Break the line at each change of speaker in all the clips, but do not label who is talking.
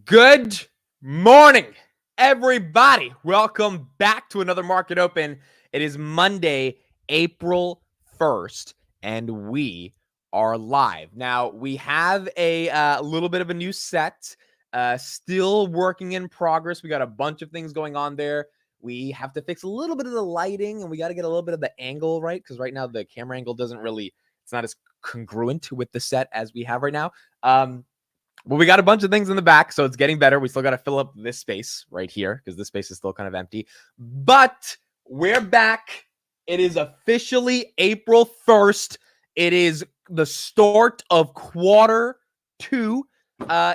Good morning, everybody. Welcome back to another Market Open. It is Monday, April 1st, and we are live. Now, we have a little bit of a new set, still working in progress. We got a bunch of things going on there. We have to fix a little bit of the lighting, and we got to get a little bit of the angle right, because right now the camera angle it's not as congruent with the set as we have right now. Well, we got a bunch of things in the back, so it's getting better. We still got to fill up this space right here because this space is still kind of empty. But we're back. It is officially April 1st. It is the start of quarter two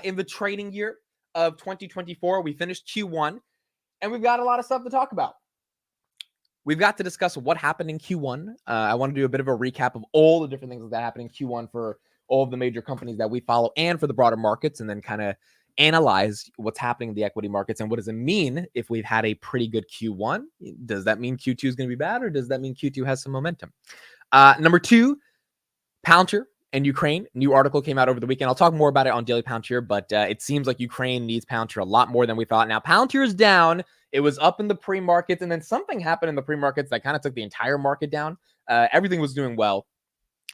in the trading year of 2024. We finished Q1, and we've got a lot of stuff to talk about. We've got to discuss what happened in Q1. I want to do a bit of a recap of all the different things that happened in Q1 for all of the major companies that we follow and for the broader markets, and then kind of analyze what's happening in the equity markets and what does it mean if we've had a pretty good Q1. Does that mean Q2 is going to be bad, or does that mean Q2 has some momentum? Number two, Palantir and Ukraine. New article came out over the weekend. I'll talk more about it on Daily Palantir, but it seems like Ukraine needs Palantir a lot more than we thought. Now, Palantir is down. It was up in the pre-markets, and then something happened in the pre-markets that kind of took the entire market down. Everything was doing well,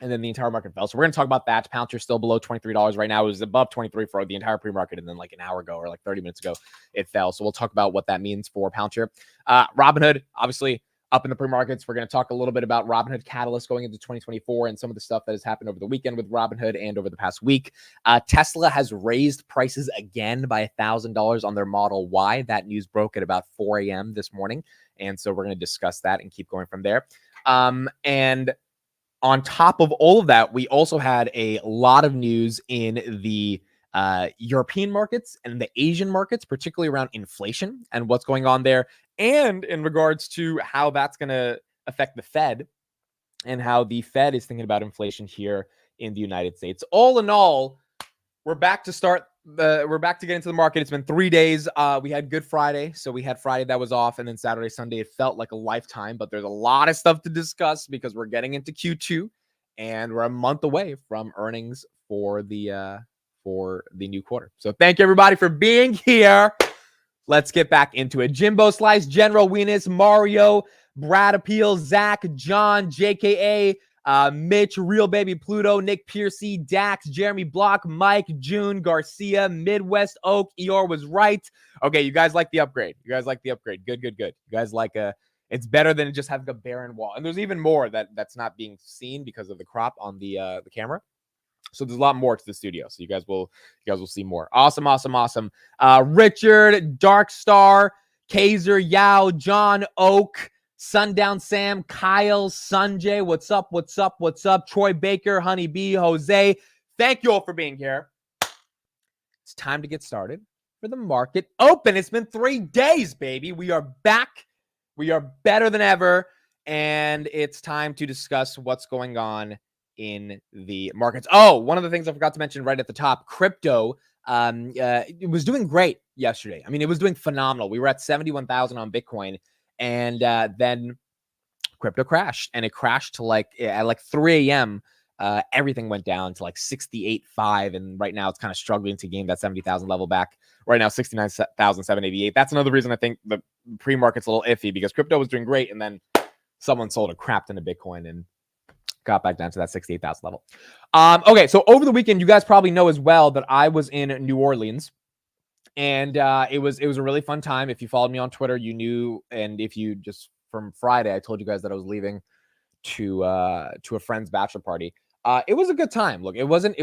and then the entire market fell. So we're going to talk about that. Palantir still below $23 right now. It was above 23 for the entire pre-market, and then like an hour ago or like 30 minutes ago, it fell. So we'll talk about what that means for Palantir. Robinhood, obviously up in the pre-markets. We're going to talk a little bit about Robinhood catalyst going into 2024 and some of the stuff that has happened over the weekend with Robinhood and over the past week. Tesla has raised prices again by $1,000 on their Model Y. That news broke at about 4 a.m. this morning. And so we're going to discuss that and keep going from there. And on top of all of that, we also had a lot of news in the European markets and the Asian markets, particularly around inflation and what's going on there, and in regards to how that's going to affect the Fed and how the Fed is thinking about inflation here in the United States. All in all, we're back to get into the market. It's been 3 days. We had Good Friday. So we had Friday that was off, and then Saturday, Sunday, it felt like a lifetime, but there's a lot of stuff to discuss because we're getting into Q2 and we're a month away from earnings for the new quarter. So thank you everybody for being here. Let's get back into it. Jimbo Slice, General Weenus, Mario, Brad Appeal, Zach, John, JKA, Mitch, Real Baby Pluto, Nick Piercy, Dax, Jeremy Block, Mike, June, Garcia, Midwest Oak, Eeyore was right. Okay, you guys like the upgrade. Good. You guys like it's better than just having a barren wall. And there's even more that's not being seen because of the crop on the camera. So there's a lot more to the studio. So you guys will see more. Awesome. Richard, Darkstar, Kaiser, Yao, John Oak, Sundown Sam, Kyle, Sanjay, what's up? Troy Baker, Honeybee, Jose. Thank you all for being here. It's time to get started for the market open. It's been 3 days, baby. We are back. We are better than ever. And it's time to discuss what's going on in the markets. Oh, one of the things I forgot to mention right at the top, crypto, it was doing great yesterday. I mean, it was doing phenomenal. We were at 71,000 on Bitcoin, and then crypto crashed, and it crashed to at 3 a.m. Everything went down to 68.5, and right now it's kind of struggling to gain that 70,000 level back. Right now, 69,788. That's another reason I think the pre-market's a little iffy, because crypto was doing great, and then someone sold a crap ton of Bitcoin and got back down to that 68,000 level. Okay, so over the weekend, you guys probably know as well that I was in New Orleans, and it was a really fun time. If you followed me on Twitter, you knew, and if you just from Friday, I told you guys that I was leaving to a friend's bachelor party. It was a good time. Look, it wasn't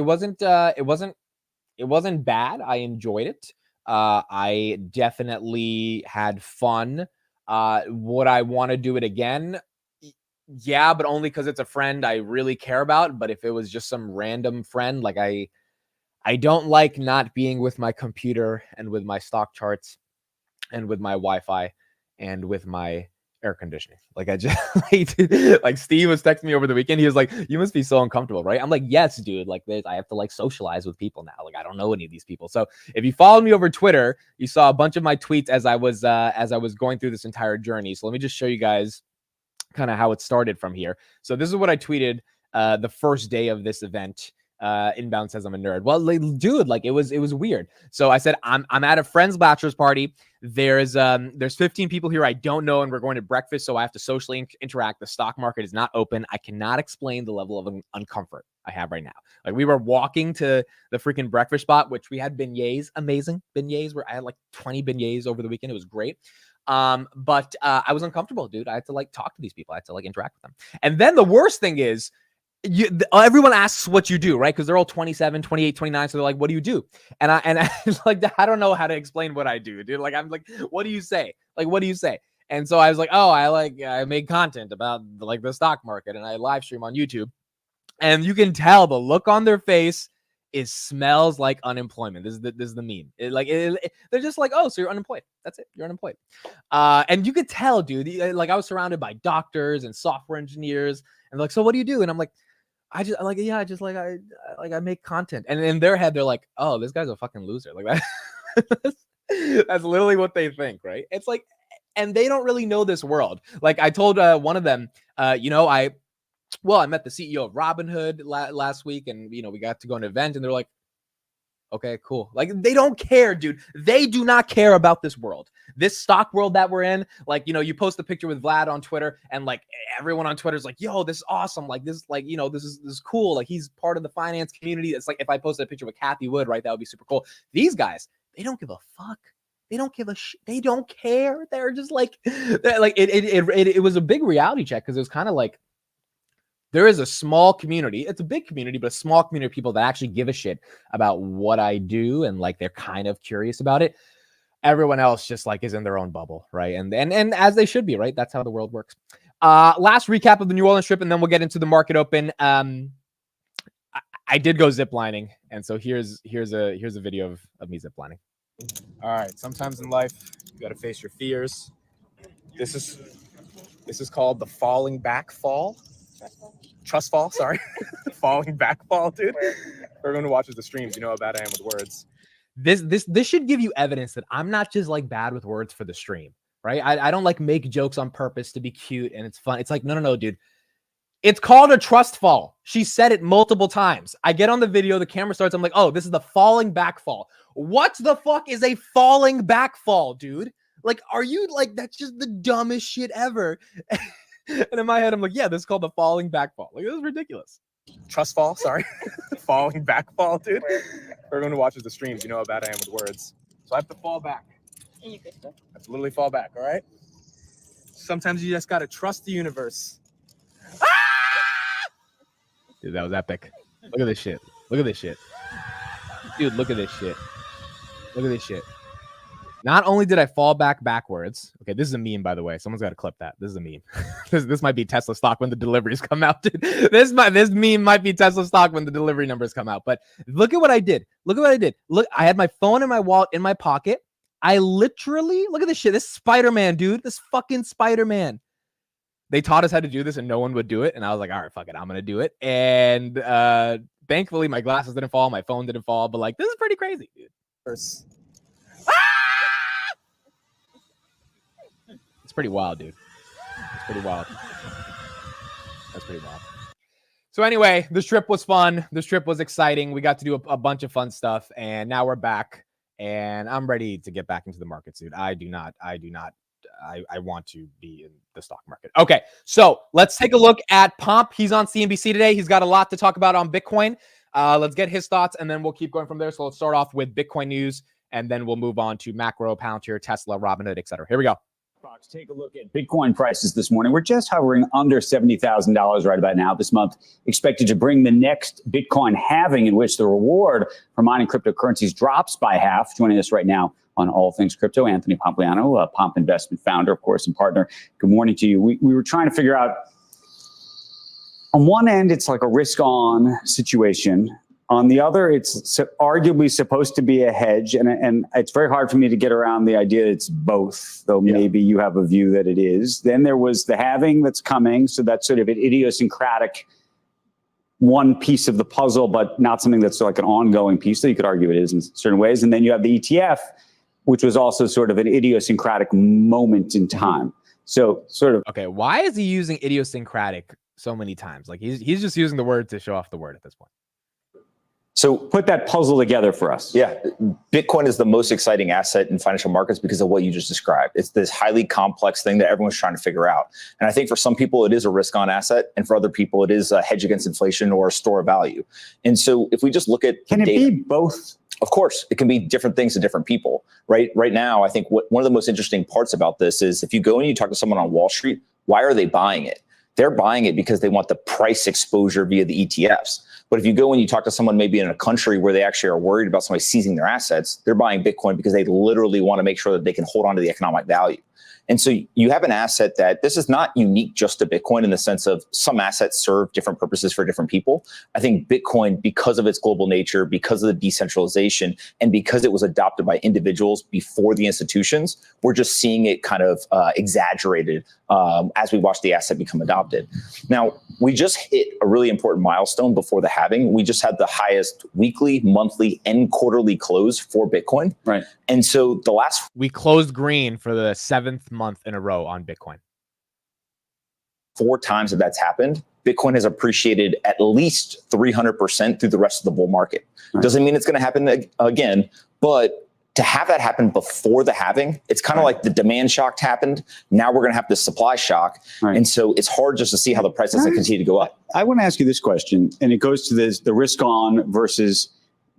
bad. I enjoyed it. I definitely had fun. Would I want to do it again? Yeah, but only because it's a friend I really care about. But if it was just some random friend, I don't like not being with my computer and with my stock charts and with my Wi-Fi and with my air conditioning. I just like Steve was texting me over the weekend. He was like, "You must be so uncomfortable, right?" I'm like, "Yes, dude. I have to socialize with people now. I don't know any of these people." So if you followed me over Twitter, you saw a bunch of my tweets as I was going through this entire journey. So let me just show you guys kind of how it started from here. So this is what I tweeted the first day of this event. Inbound says I'm a nerd. Well, like, dude, like it was weird. So I said I'm at a friend's bachelor's party. There's 15 people here I don't know, and we're going to breakfast, so I have to socially interact. The stock market is not open. I cannot explain the level of uncomfort I have right now. Like we were walking to the freaking breakfast spot, which we had beignets, amazing beignets. Where I had like 20 beignets over the weekend. It was great. But I was uncomfortable, dude. I had to like talk to these people. I had to like interact with them. And then the worst thing is, everyone asks what you do, right? Because they're all 27, 28, 29. So they're like, what do you do? And I like, I don't know how to explain what I do, dude. Like, I'm like, what do you say? Like, what do you say? And so I was like, oh, I make content about like the stock market and I live stream on YouTube. And you can tell the look on their face is smells like unemployment. This is the meme. They're just like, oh, so you're unemployed. That's it. You're unemployed. And you could tell, dude, like I was surrounded by doctors and software engineers and like, so what do you do? And I'm like, I make content. And in their head, they're like, oh, this guy's a fucking loser. Like that. That's literally what they think, right? It's like, and they don't really know this world. Like I told one of them, I met the CEO of Robinhood last week, and we got to go to an event, and they're like, okay, cool. Like they don't care, dude. They do not care about this world, this stock world that we're in. Like, you post a picture with Vlad on Twitter, and like everyone on Twitter is like, yo, this is awesome. Like this, like, this is cool. Like he's part of the finance community. It's like if I posted a picture with Kathy Wood, right, that would be super cool. These guys, they don't give a fuck. They don't give a shit. They don't care. They're just like, it was a big reality check, because it was kind of like, there is a small community. It's a big community, but a small community of people that actually give a shit about what I do, and like they're kind of curious about it. Everyone else just like is in their own bubble, right? And as they should be, right? That's how the world works. Last recap of the New Orleans trip, and then we'll get into the market open. I did go ziplining, and so here's a video of me ziplining. All right, sometimes in life you got to face your fears. This is called the falling back fall. Trust fall, sorry. Falling back fall, dude. For everyone who watches the streams, you know how bad I am with words. This should give you evidence that I'm not just like bad with words for the stream, right? I don't like make jokes on purpose to be cute and it's fun. It's like, no, dude. It's called a trust fall. She said it multiple times. I get on the video, the camera starts. I'm like, oh, this is the falling back fall. What the fuck is a falling back fall, dude? Like, are you like, that's just the dumbest shit ever. And in my head, I'm like, yeah, this is called the falling back fall. Like, this is ridiculous. Trust fall, sorry. Falling back fall, dude. For everyone who watches the streams, you know how bad I am with words. So I have to fall back. And you could still. I have to literally fall back, all right? Sometimes you just got to trust the universe. Ah! Dude, that was epic. Look at this shit. Look at this shit. Dude, look at this shit. Look at this shit. Not only did I fall back backwards. Okay, this is a meme, by the way. Someone's got to clip that. This is a meme. this might be Tesla stock when the deliveries come out. Dude. This meme might be Tesla stock when the delivery numbers come out. But look at what I did. Look at what I did. Look, I had my phone and my wallet in my pocket. I literally, look at this shit. This Spider-Man, dude. This fucking Spider-Man. They taught us how to do this and no one would do it. And I was like, all right, fuck it. I'm going to do it. And thankfully, my glasses didn't fall. My phone didn't fall. But like, this is pretty crazy, dude. It's pretty wild, dude. It's pretty wild. That's pretty wild. So anyway, this trip was fun. This trip was exciting. We got to do a bunch of fun stuff, and now we're back, and I'm ready to get back into the markets, dude. I want to be in the stock market. Okay, so let's take a look at Pomp. He's on CNBC today. He's got a lot to talk about on Bitcoin. Let's get his thoughts, and then we'll keep going from there. So let's start off with Bitcoin news, and then we'll move on to macro, Palantir, Tesla, Robinhood, etc. Here we go.
Take a look at Bitcoin prices this morning. We're just hovering under $70,000 right about now. This month, expected to bring the next Bitcoin halving, in which the reward for mining cryptocurrencies drops by half. Joining us right now on All Things Crypto, Anthony Pompliano, Pomp Investment founder, of course, and partner. Good morning to you. We were trying to figure out, on one end, it's like a risk-on situation. On the other, it's arguably supposed to be a hedge, and it's very hard for me to get around the idea that it's both, though maybe you have a view that it is. Then there was the halving that's coming, so that's sort of an idiosyncratic one piece of the puzzle, but not something that's like an ongoing piece, so you could argue it is in certain ways. And then you have the ETF, which was also sort of an idiosyncratic moment in time. So sort of...
Okay, why is he using idiosyncratic so many times? Like he's just using the word to show off the word at this point.
So put that puzzle together for us.
Yeah, Bitcoin is the most exciting asset in financial markets because of what you just described. It's this highly complex thing that everyone's trying to figure out. And I think for some people, it is a risk-on asset. And for other people, it is a hedge against inflation or a store of value. And so if we just look at
Can it
data,
be both?
Of course, it can be different things to different people, right? Right now, I think one of the most interesting parts about this is if you go and you talk to someone on Wall Street, why are they buying it? They're buying it because they want the price exposure via the ETFs. But if you go and you talk to someone maybe in a country where they actually are worried about somebody seizing their assets, they're buying Bitcoin because they literally want to make sure that they can hold on to the economic value. And so you have an asset that this is not unique just to Bitcoin in the sense of some assets serve different purposes for different people. I think Bitcoin, because of its global nature, because of the decentralization, and because it was adopted by individuals before the institutions, we're just seeing it kind of exaggerated as we watch the asset become adopted. Now, we just hit a really important milestone before the halving. We just had the highest weekly, monthly, and quarterly close for Bitcoin.
Right.
And so
we closed green for the 7th month in a row on Bitcoin.
4 times that that's happened, Bitcoin has appreciated at least 300% through the rest of the bull market. Right. Doesn't mean it's going to happen again, but to have that happen before the halving, it's kind of like the demand shock happened. Now we're going to have the supply shock. Right. And so it's hard just to see how the price doesn't continue to go up.
I want to ask you this question, and it goes to the risk on versus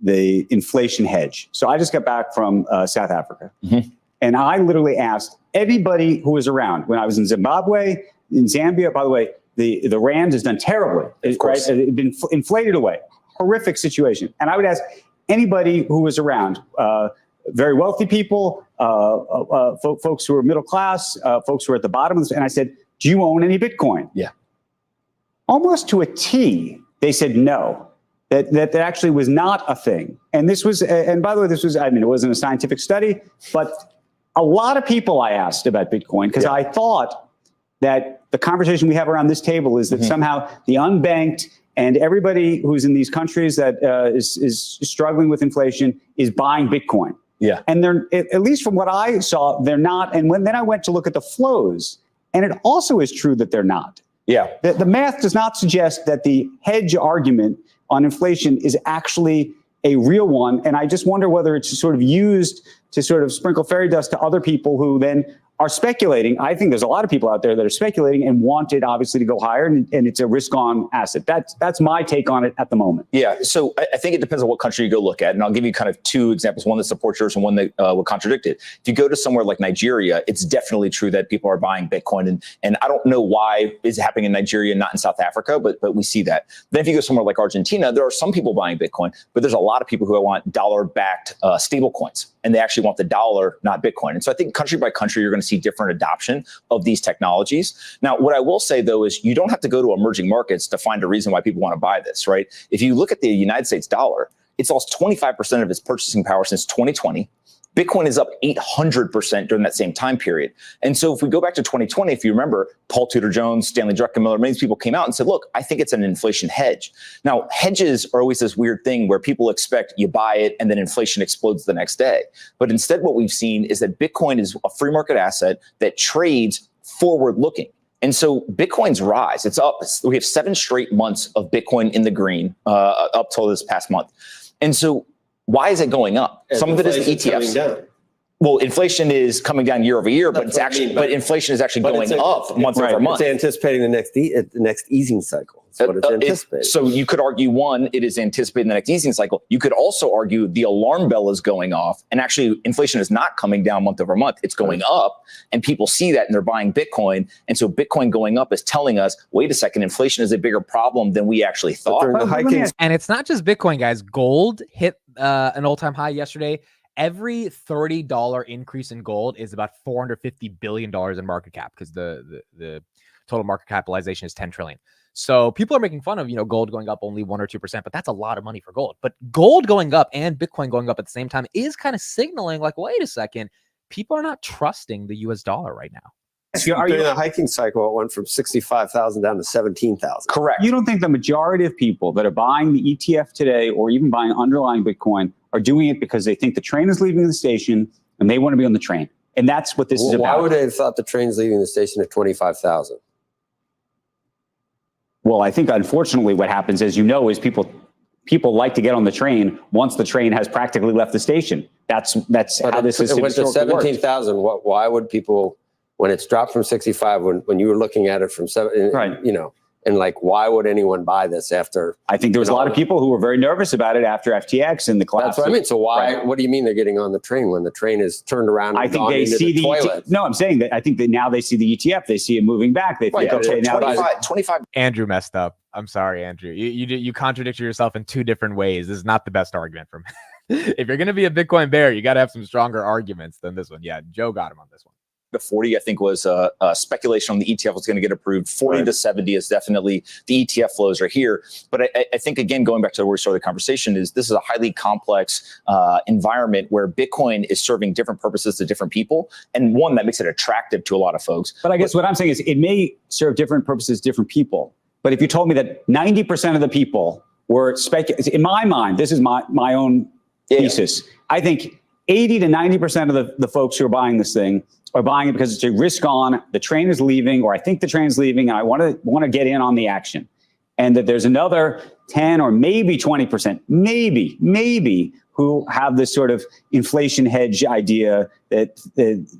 the inflation hedge. So I just got back from South Africa, and I literally asked everybody who was around when I was in Zimbabwe, in Zambia. By the way, the rand has done terribly. It's been inflated away. Horrific situation. And I would ask anybody who was around, very wealthy people, folks who are middle class, folks who are at the bottom of this, and I said, do you own any Bitcoin?
Yeah.
Almost to a T, they said no. That actually was not a thing. And this was, and by the way, this was, I mean, it wasn't a scientific study, but a lot of people I asked about Bitcoin because I thought that the conversation we have around this table is that somehow the unbanked and everybody who's in these countries that is struggling with inflation is buying Bitcoin.
Yeah.
And they're, at least from what I saw, they're not. And then I went to look at the flows, and it also is true that they're not.
Yeah.
The math does not suggest that the hedge argument on inflation is actually a real one. And I just wonder whether it's sort of used to sort of sprinkle fairy dust to other people who then are speculating. I think there's a lot of people out there that are speculating and want it obviously to go higher, and it's a risk-on asset. That's my take on it at the moment.
Yeah, so I think it depends on what country you go look at, and I'll give you kind of 2 examples, one that supports yours and one that will contradict it. If you go to somewhere like Nigeria, it's definitely true that people are buying Bitcoin, and I don't know why it's happening in Nigeria, not in South Africa, but we see that. Then if you go somewhere like Argentina, there are some people buying Bitcoin, but there's a lot of people who want dollar-backed stable coins, and they actually want the dollar, not Bitcoin. And so I think country by country, you're going to see different adoption of these technologies. Now, what I will say, though, is you don't have to go to emerging markets to find a reason why people want to buy this, right? If you look at the United States dollar, it's lost 25% of its purchasing power since 2020. Bitcoin is up 800% during that same time period. And so if we go back to 2020, if you remember, Paul Tudor Jones, Stanley Druckenmiller, many people came out and said, look, I think it's an inflation hedge. Now, hedges are always this weird thing where people expect you buy it and then inflation explodes the next day. But instead, what we've seen is that Bitcoin is a free market asset that trades forward looking. And so Bitcoin's rise, it's up. We have 7 straight months of Bitcoin in the green up till this past month. And so why is it going up?
And
some of it is the ETFs. Well, inflation is coming down year over year, but but inflation is actually going up month over month.
It's anticipating the next easing cycle. That's what it's anticipating.
So you could argue, one, it is anticipating the next easing cycle. You could also argue the alarm bell is going off, and actually inflation is not coming down month over month. It's going up, and people see that and they're buying Bitcoin. And so Bitcoin going up is telling us, wait a second, inflation is a bigger problem than we actually thought.
And it's not just Bitcoin, guys. Gold hit an all-time high yesterday. Every $30 increase in gold is about $450 billion in market cap, because the total market capitalization is 10 trillion. So people are making fun of, gold going up only 1 or 2%, but that's a lot of money for gold. But gold going up and Bitcoin going up at the same time is kind of signaling like, wait a second, people are not trusting the US dollar right now.
During the hiking cycle, it went from 65,000 down to 17,000.
Correct.
You don't think the majority of people that are buying the ETF today or even buying underlying Bitcoin are doing it because they think the train is leaving the station and they want to be on the train? And that's what this is about.
Why would they have thought the train's leaving the station at 25,000?
Well, I think unfortunately what happens, as you know, is people people like to get on the train once the train has practically left the station. That's how this is.
It went to 17,000. Why would people, when it's dropped from 65, when you were looking at it from 7,
right?
And like, why would anyone buy this after?
I think there was a lot of people who were very nervous about it after FTX and the collapse.
That's what I mean. So why? Right. What do you mean they're getting on the train when the train is turned around?
I think they see the toilet. No, I'm saying that I think that now they see the ETF. They see it moving back. They think, okay, now
25.
Andrew messed up. I'm sorry, Andrew. You contradicted yourself in two different ways. This is not the best argument from. If you're going to be a Bitcoin bear, you got to have some stronger arguments than this one. Yeah, Joe got him on this one.
To 40, I think was speculation on the ETF was going to get approved. 40 to 70 is definitely the ETF flows are here. But I think, again, going back to where we started the conversation, is this is a highly complex environment where Bitcoin is serving different purposes to different people. And one that makes it attractive to a lot of folks.
But I guess what I'm saying is it may serve different purposes, different people. But if you told me that 90% of the people were in my mind, this is my own thesis. I think 80 to 90% of the folks who are buying this thing are buying it because it's a risk on, the train is leaving, or I think the train's leaving, and I want to get in on the action. And that there's another 10 or maybe 20%, maybe, who have this sort of inflation hedge idea that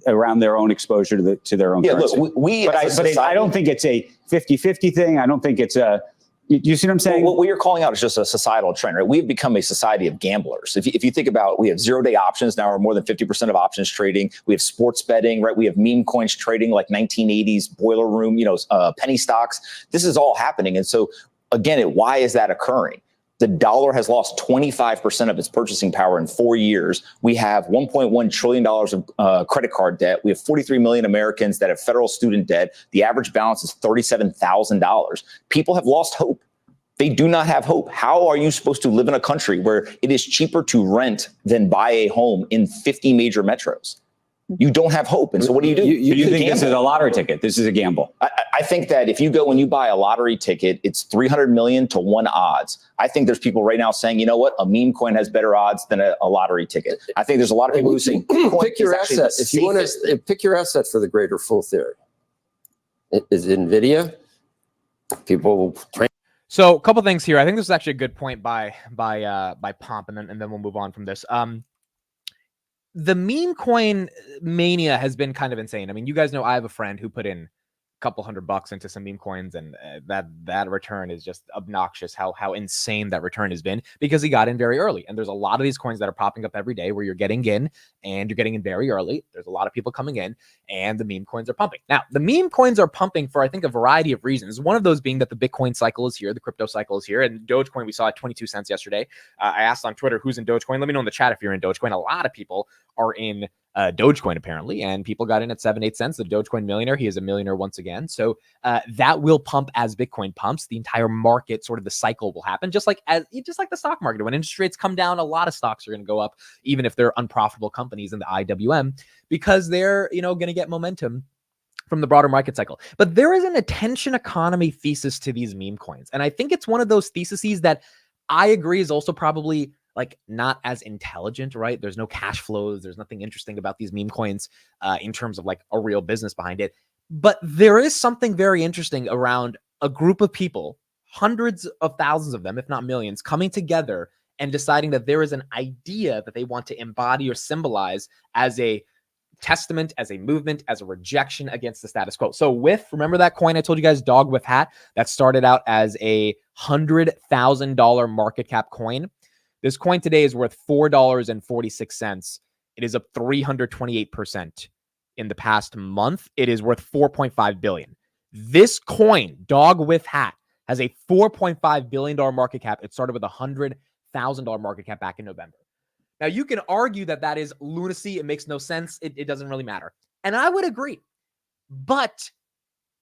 around their own exposure to their own currency. Look, I don't think it's a 50-50 thing. I don't think it's a. You see what I'm saying?
Well, what you're calling out is just a societal trend, right? We've become a society of gamblers. If you think about, we have 0-day options now, or more than 50% of options trading. We have sports betting, right? We have meme coins trading like 1980s boiler room, penny stocks. This is all happening. And so again, why is that occurring? The dollar has lost 25% of its purchasing power in 4 years. We have $1.1 trillion of credit card debt. We have 43 million Americans that have federal student debt. The average balance is $37,000. People have lost hope. They do not have hope. How are you supposed to live in a country where it is cheaper to rent than buy a home in 50 major metros? You don't have hope. And so what do?
You think this is a lottery ticket? This is a gamble.
I think that if you go and you buy a lottery ticket, it's 300 million to 1 odds. I think there's people right now saying, you know what, a meme coin has better odds than a lottery ticket. I think there's a lot of people who say
pick your asset. If you want to pick your asset for the greater fool theory, is NVIDIA. People train.
So a couple things here. I think this is actually a good point by Pomp, and then we'll move on from this. The meme coin mania has been kind of insane. I mean, you guys know I have a friend who put in a couple $100 into some meme coins, and that return is just obnoxious. How insane that return has been, because he got in very early. And there's a lot of these coins that are popping up every day where you're getting in and you're getting in very early. There's a lot of people coming in, and the meme coins are pumping. Now, the meme coins are pumping for, I think, a variety of reasons. One of those being that the Bitcoin cycle is here, the crypto cycle is here, and Dogecoin we saw at 22 cents yesterday. I asked on Twitter who's in Dogecoin. Let me know in the chat if you're in Dogecoin. A lot of people are in Dogecoin apparently, and people got in at 7-8 cents. The Dogecoin millionaire, he is a millionaire once again. So that will pump as Bitcoin pumps. The entire market, sort of the cycle, will happen, just like the stock market. When interest rates come down, a lot of stocks are going to go up, even if they're unprofitable companies in the IWM, because they're going to get momentum from the broader market cycle. But there is an attention economy thesis to these meme coins, and I think it's one of those theses that I agree is also probably like not as intelligent, right? There's no cash flows. There's nothing interesting about these meme coins in terms of like a real business behind it. But there is something very interesting around a group of people, hundreds of thousands of them, if not millions, coming together and deciding that there is an idea that they want to embody or symbolize as a testament, as a movement, as a rejection against the status quo. So remember that coin I told you guys, Dog with Hat, that started out as a $100,000 market cap coin. This coin today is worth $4.46. It is up 328% in the past month. It is worth $4.5 billion. This coin, Dog with Hat, has a $4.5 billion market cap. It started with a $100,000 market cap back in November. Now, you can argue that is lunacy. It makes no sense. It doesn't really matter. And I would agree. But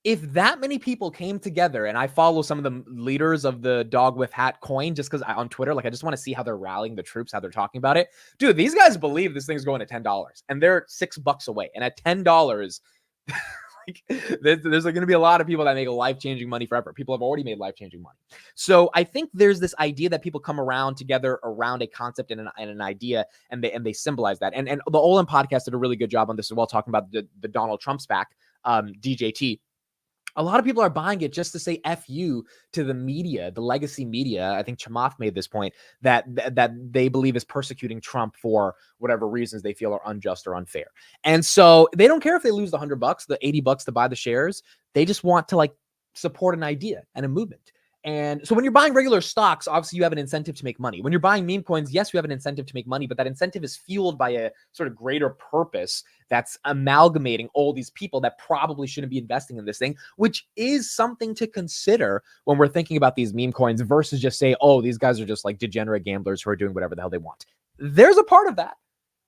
if that many people came together, and I follow some of the leaders of the Dog with Hat coin just because on Twitter, I just want to see how they're rallying the troops, how they're talking about it. Dude, these guys believe this thing's going to $10, and they're $6 away. And at $10, there's going to be a lot of people that make life-changing money forever. People have already made life-changing money. So I think there's this idea that people come around together around a concept and an idea, and they symbolize that. And the Olin podcast did a really good job on this as well, talking about the Donald Trump SPAC, DJT. A lot of people are buying it just to say F you to the media, the legacy media. I think Chamath made this point that they believe is persecuting Trump for whatever reasons they feel are unjust or unfair. And so they don't care if they lose the $100, the $80 to buy the shares. They just want to like support an idea and a movement. And so when you're buying regular stocks, obviously you have an incentive to make money. When you're buying meme coins, yes, you have an incentive to make money, but that incentive is fueled by a sort of greater purpose that's amalgamating all these people that probably shouldn't be investing in this thing, which is something to consider when we're thinking about these meme coins versus just say, oh, these guys are just like degenerate gamblers who are doing whatever the hell they want. There's a part of that.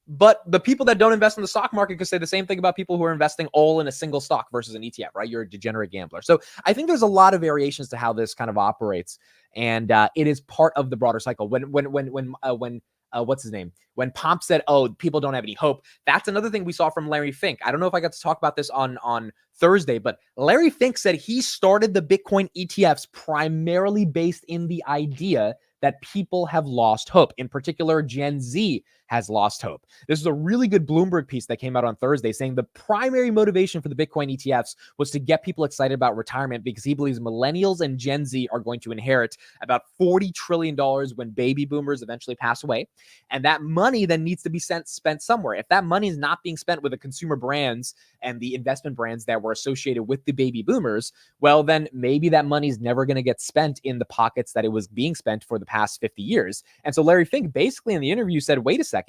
But the people that don't invest in the stock market could say the same thing about people who are investing all in a single stock versus an ETF, right? You're a degenerate gambler. So I think there's a lot of variations to how this kind of operates, and it is part of the broader cycle. When what's his name? When Pomp said, "Oh, people don't have any hope," that's another thing we saw from Larry Fink. I don't know if I got to talk about this on Thursday, but Larry Fink said he started the Bitcoin ETFs primarily based in the idea that people have lost hope. In particular, Gen Z has lost hope. This is a really good Bloomberg piece that came out on Thursday saying the primary motivation for the Bitcoin ETFs was to get people excited about retirement because he believes millennials and Gen Z are going to inherit about $40 trillion when baby boomers eventually pass away. And that money then needs to be spent somewhere. If that money is not being spent with the consumer brands and the investment brands that were associated with the baby boomers, well, then maybe that money is never going to get spent in the pockets that it was being spent for the past 50 years. And so Larry Fink basically in the interview said, wait a second,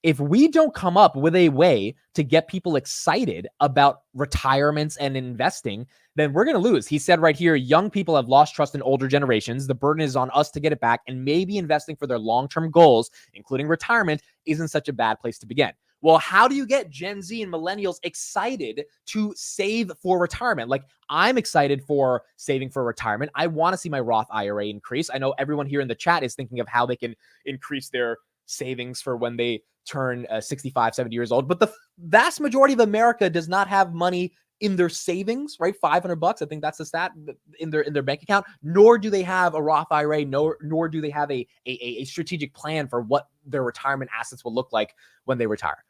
if we don't come up with a way to get people excited about retirements and investing, then we're going to lose. He said right here, young people have lost trust in older generations. The burden is on us to get it back, and maybe investing for their long-term goals, including retirement, isn't such a bad place to begin. Well, how do you get Gen Z and millennials excited to save for retirement? Like, I'm excited for saving for retirement. I want to see my Roth IRA increase. I know everyone here in the chat is thinking of how they can increase their savings for when they turn 65, 70 years old. But the vast majority of America does not have money in their savings, right? $500, I think that's the stat, in their bank account, nor do they have a Roth IRA, nor do they have a strategic plan for what their retirement assets will look like when they retire.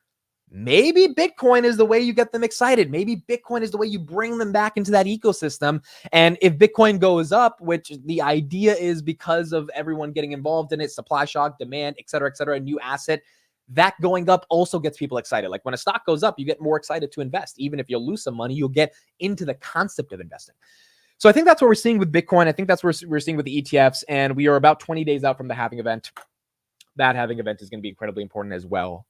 Maybe Bitcoin is the way you get them excited. Maybe Bitcoin is the way you bring them back into that ecosystem. And if Bitcoin goes up, which the idea is because of everyone getting involved in it, supply shock, demand, et cetera, a new asset, that going up also gets people excited. Like when a stock goes up, you get more excited to invest. Even if you'll lose some money, you'll get into the concept of investing. So I think that's what we're seeing with Bitcoin. I think that's what we're seeing with the ETFs. And we are about 20 days out from the halving event. That halving event is going to be incredibly important as well.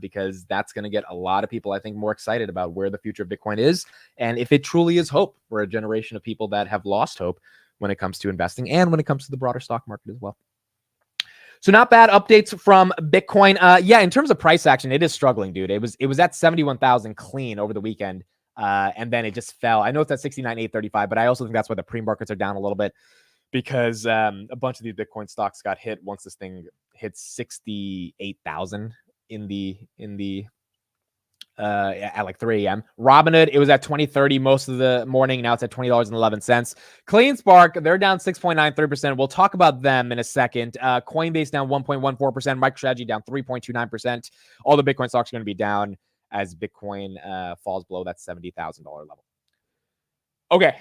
Because that's going to get a lot of people, I think, more excited about where the future of Bitcoin is. And if it truly is hope for a generation of people that have lost hope when it comes to investing and when it comes to the broader stock market as well. So not bad updates from Bitcoin. Yeah, in terms of price action, it is struggling, dude. It was at 71,000 clean over the weekend. And then it just fell. I know it's at 69,835, but I also think that's why the pre-markets are down a little bit because a bunch of these Bitcoin stocks got hit once this thing hit 68,000 at like 3 a.m. Robinhood, it was at 20.30 most of the morning. Now it's at $20.11. CleanSpark, they're down 6.93%. We'll talk about them in a second. Coinbase down 1.14%. MicroStrategy down 3.29%. All the Bitcoin stocks are going to be down as Bitcoin falls below that $70,000 level. Okay.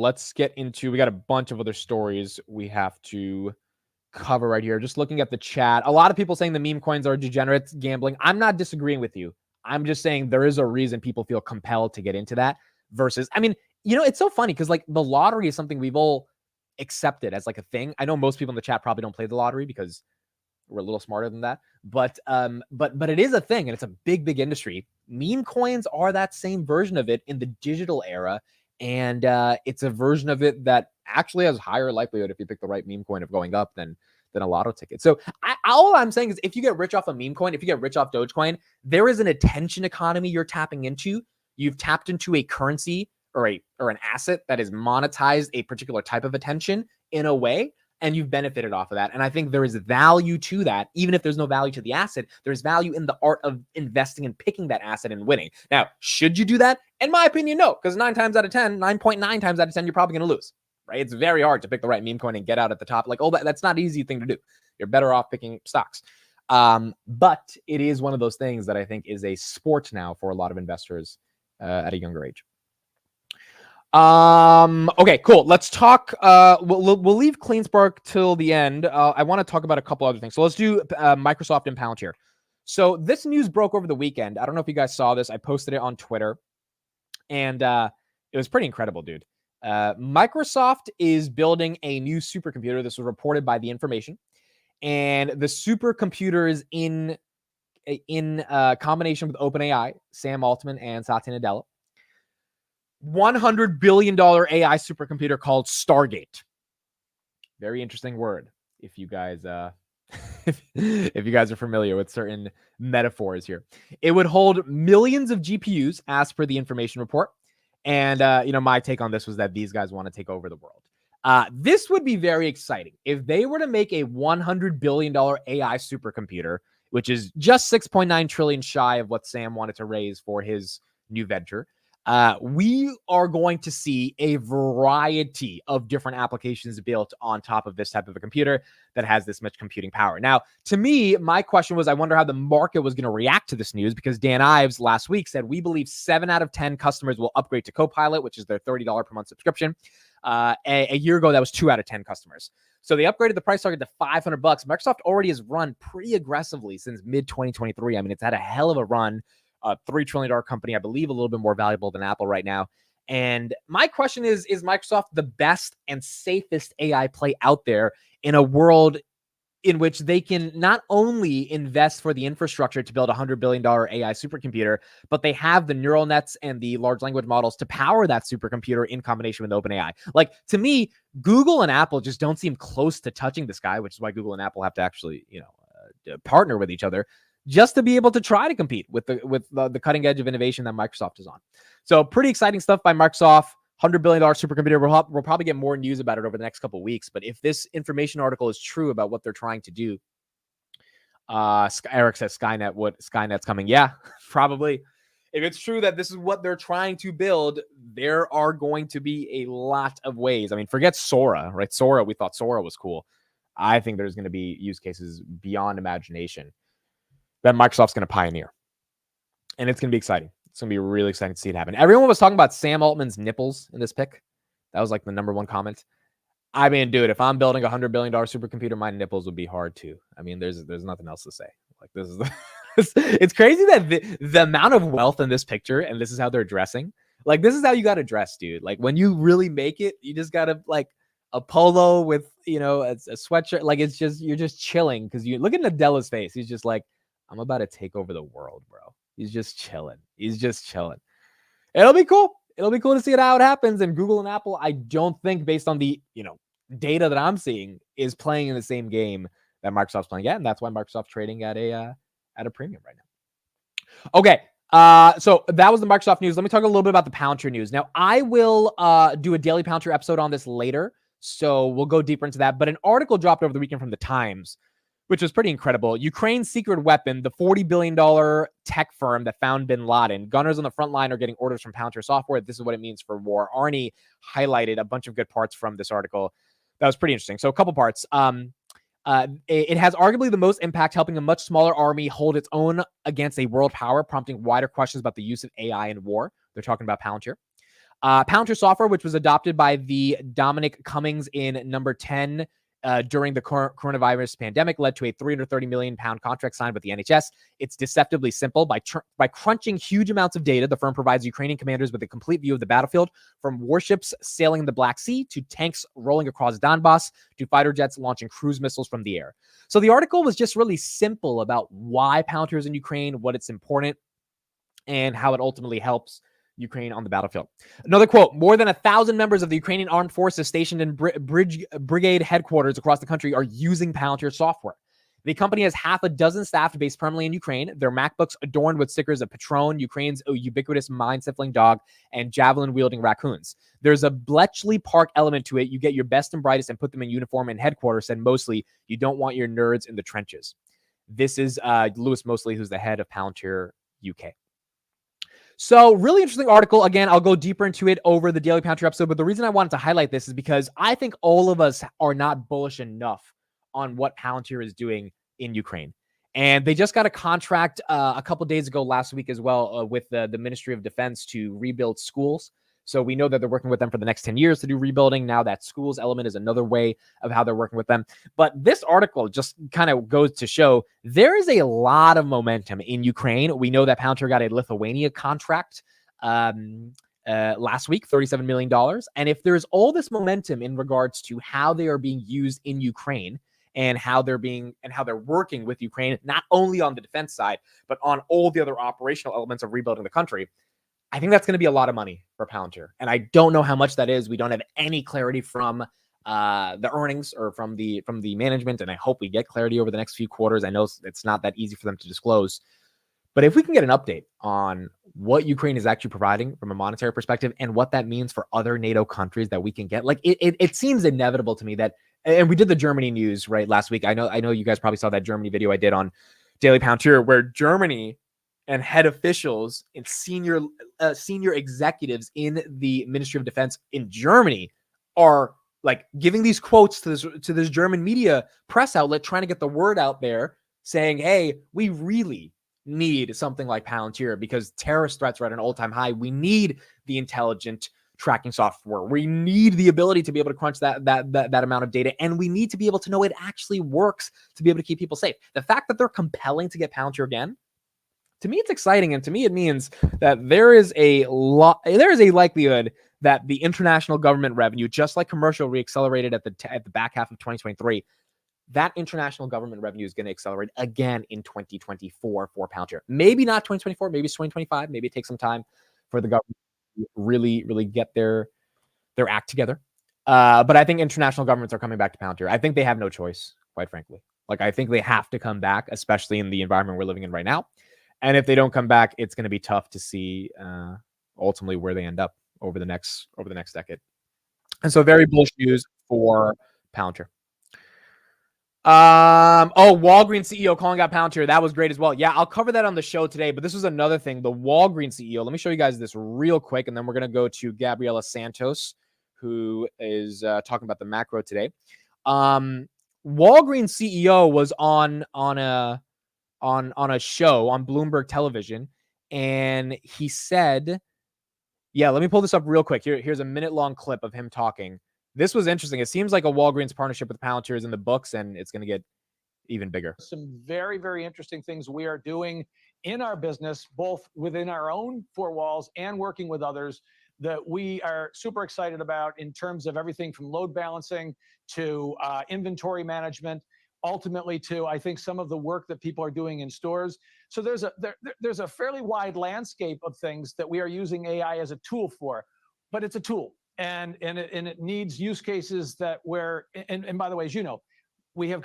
Let's get into, we got a bunch of other stories we have to cover right here. Just looking at the chat, a lot of people saying the meme coins are degenerate gambling. I'm not disagreeing with you. I'm just saying there is a reason people feel compelled to get into that versus, I mean, it's so funny because like the lottery is something we've all accepted as like a thing. I know most people in the chat probably don't play the lottery because we're a little smarter than that, but it is a thing and it's a big industry. Meme coins are that same version of it in the digital era. And it's a version of it that actually has higher likelihood if you pick the right meme coin of going up than a lotto ticket. So all I'm saying is if you get rich off a meme coin, if you get rich off Dogecoin, there is an attention economy you're tapping into. You've tapped into a currency or an asset that is monetized a particular type of attention in a way, and you've benefited off of that. And I think there is value to that. Even if there's no value to the asset, there's value in the art of investing and picking that asset and winning. Now, should you do that? In my opinion, no, because 9.9 times out of 10, you're probably going to lose, right? It's very hard to pick the right meme coin and get out at the top. Like, that's not an easy thing to do. You're better off picking stocks. But it is one of those things that I think is a sport now for a lot of investors at a younger age. Okay, cool. Let's talk. We'll leave CleanSpark till the end. I want to talk about a couple other things. So let's do Microsoft and Palantir. So this news broke over the weekend. I don't know if you guys saw this. I posted it on Twitter, and it was pretty incredible, dude. Microsoft is building a new supercomputer. This was reported by The Information, and the supercomputer is in combination with OpenAI, Sam Altman, and Satya Nadella. $100 billion AI supercomputer called Stargate. Very interesting word. If you guys, if you guys are familiar with certain metaphors here, it would hold millions of GPUs, as per The Information report. And my take on this was that these guys want to take over the world. This would be very exciting if they were to make a $100 billion AI supercomputer, which is just 6.9 trillion shy of what Sam wanted to raise for his new venture. We are going to see a variety of different applications built on top of this type of a computer that has this much computing power. Now, to me, my question was, I wonder how the market was going to react to this news, because Dan Ives last week said, we believe 7 out of 10 customers will upgrade to Copilot, which is their $30 per month subscription. A year ago, that was 2 out of 10 customers. So they upgraded the price target to $500. Microsoft already has run pretty aggressively since mid 2023. I mean, it's had a hell of a run. A $3 trillion company, I believe, a little bit more valuable than Apple right now. And my question is Microsoft the best and safest AI play out there in a world in which they can not only invest for the infrastructure to build a $100 billion AI supercomputer, but they have the neural nets and the large language models to power that supercomputer in combination with OpenAI. Like, to me, Google and Apple just don't seem close to touching this guy, which is why Google and Apple have to actually, partner with each other, just to be able to try to compete with the cutting edge of innovation that Microsoft is on. So pretty exciting stuff by Microsoft. $100 billion supercomputer. We'll probably get more news about it over the next couple of weeks. But if this Information article is true about what they're trying to do, Eric says Skynet's coming. Yeah, probably. If it's true that this is what they're trying to build, there are going to be a lot of ways. I mean, forget Sora, right? Sora, we thought Sora was cool. I think there's going to be use cases beyond imagination that Microsoft's going to pioneer. And it's going to be exciting. It's going to be really exciting to see it happen. Everyone was talking about Sam Altman's nipples in this pick. That was like the number one comment. I mean, dude, if I'm building a $100 billion supercomputer, my nipples would be hard too. I mean, there's nothing else to say. Like, this is it's crazy that the amount of wealth in this picture, and this is how they're dressing. Like, this is how you got to dress, dude. Like, when you really make it, you just got to, like, a polo with, a sweatshirt. Like, it's just, you're just chilling, because you look at Nadella's face. He's just like, I'm about to take over the world, bro. He's just chilling. It'll be cool. It'll be cool to see how it happens. And Google and Apple, I don't think, based on the, data that I'm seeing, is playing in the same game that Microsoft's playing at. And that's why Microsoft's trading at a premium right now. Okay. So that was the Microsoft news. Let me talk a little bit about the Palantir news. Now, I will do a daily Palantir episode on this later, so we'll go deeper into that. But an article dropped over the weekend from the Times, which was pretty incredible. Ukraine's secret weapon, the $40 billion tech firm that found bin Laden. Gunners on the front line are getting orders from Palantir Software. This is what it means for war. Arnie highlighted a bunch of good parts from this article. That was pretty interesting. So a couple parts. It has arguably the most impact, helping a much smaller army hold its own against a world power, prompting wider questions about the use of AI in war. They're talking about Palantir. Palantir Software, which was adopted by the Dominic Cummings in number 10 during the coronavirus pandemic, led to a £330 million contract signed with the NHS. It's deceptively simple. By crunching huge amounts of data, the firm provides Ukrainian commanders with a complete view of the battlefield, from warships sailing in the Black Sea to tanks rolling across Donbass to fighter jets launching cruise missiles from the air. So the article was just really simple about why Palantir is in Ukraine, what it's important, and how it ultimately helps Ukraine on the battlefield. Another quote: more than 1,000 members of the Ukrainian armed forces stationed in brigade headquarters across the country are using Palantir software. The company has half a dozen staff based permanently in Ukraine. Their MacBooks adorned with stickers of Patron, Ukraine's ubiquitous mind-stifling dog, and javelin-wielding raccoons. There's a Bletchley Park element to it. You get your best and brightest and put them in uniform in headquarters, and mostly you don't want your nerds in the trenches. This is Lewis Mosley, who's the head of Palantir UK. So really interesting article. Again, I'll go deeper into it over the Daily Palantir episode, but the reason I wanted to highlight this is because I think all of us are not bullish enough on what Palantir is doing in Ukraine. And they just got a contract a couple days ago, last week as well, with the Ministry of Defense to rebuild schools. So we know that they're working with them for the next 10 years to do rebuilding. Now that schools element is another way of how they're working with them. But this article just kind of goes to show there is a lot of momentum in Ukraine. We know that Palantir got a Lithuania contract last week, $37 million. And if there's all this momentum in regards to how they are being used in Ukraine, and how they're working with Ukraine, not only on the defense side, but on all the other operational elements of rebuilding the country, I think that's going to be a lot of money for Palantir. And I don't know how much that is. We don't have any clarity from the earnings or from the management, and I hope we get clarity over the next few quarters. I know it's not that easy for them to disclose. But if we can get an update on what Ukraine is actually providing from a monetary perspective and what that means for other NATO countries that we can get, like it seems inevitable to me that, and we did the Germany news right last week. I know you guys probably saw that Germany video I did on Daily Palantir, where Germany and head officials and senior executives in the Ministry of Defense in Germany are like giving these quotes to this German media press outlet, trying to get the word out there, saying, "Hey, we really need something like Palantir because terrorist threats are at an all-time high. We need the intelligent tracking software. We need the ability to be able to crunch that amount of data, and we need to be able to know it actually works to be able to keep people safe." The fact that they're compelling to get Palantir again, to me, it's exciting, and to me, it means that there is a likelihood that the international government revenue, just like commercial reaccelerated at the back half of 2023, that international government revenue is going to accelerate again in 2024 for Palantir. Maybe not 2024, maybe it's 2025. Maybe it takes some time for the government to really get their act together. But I think international governments are coming back to Palantir. I think they have no choice, quite frankly. Like, I think they have to come back, especially in the environment we're living in right now. And if they don't come back, it's going to be tough to see ultimately where they end up over the next decade. And so very bullish news for Palantir. Walgreens CEO calling out Palantir. That was great as well. Yeah, I'll cover that on the show today, but this was another thing. The Walgreens CEO, let me show you guys this real quick, and then we're going to go to Gabriela Santos, who is talking about the macro today. Walgreens CEO was on a show on Bloomberg Television, and he said, yeah, let me pull this up real quick. Here's a minute-long clip of him talking. This was interesting. It seems like a Walgreens partnership with Palantir is in the books, and it's going to get even bigger.
Some very, very interesting things we are doing in our business, both within our own four walls and working with others, that we are super excited about in terms of everything from load balancing to inventory management, ultimately to, I think, some of the work that people are doing in stores. So there's a fairly wide landscape of things that we are using AI as a tool for, but it's a tool. And it needs use cases that and by the way, as you know, we've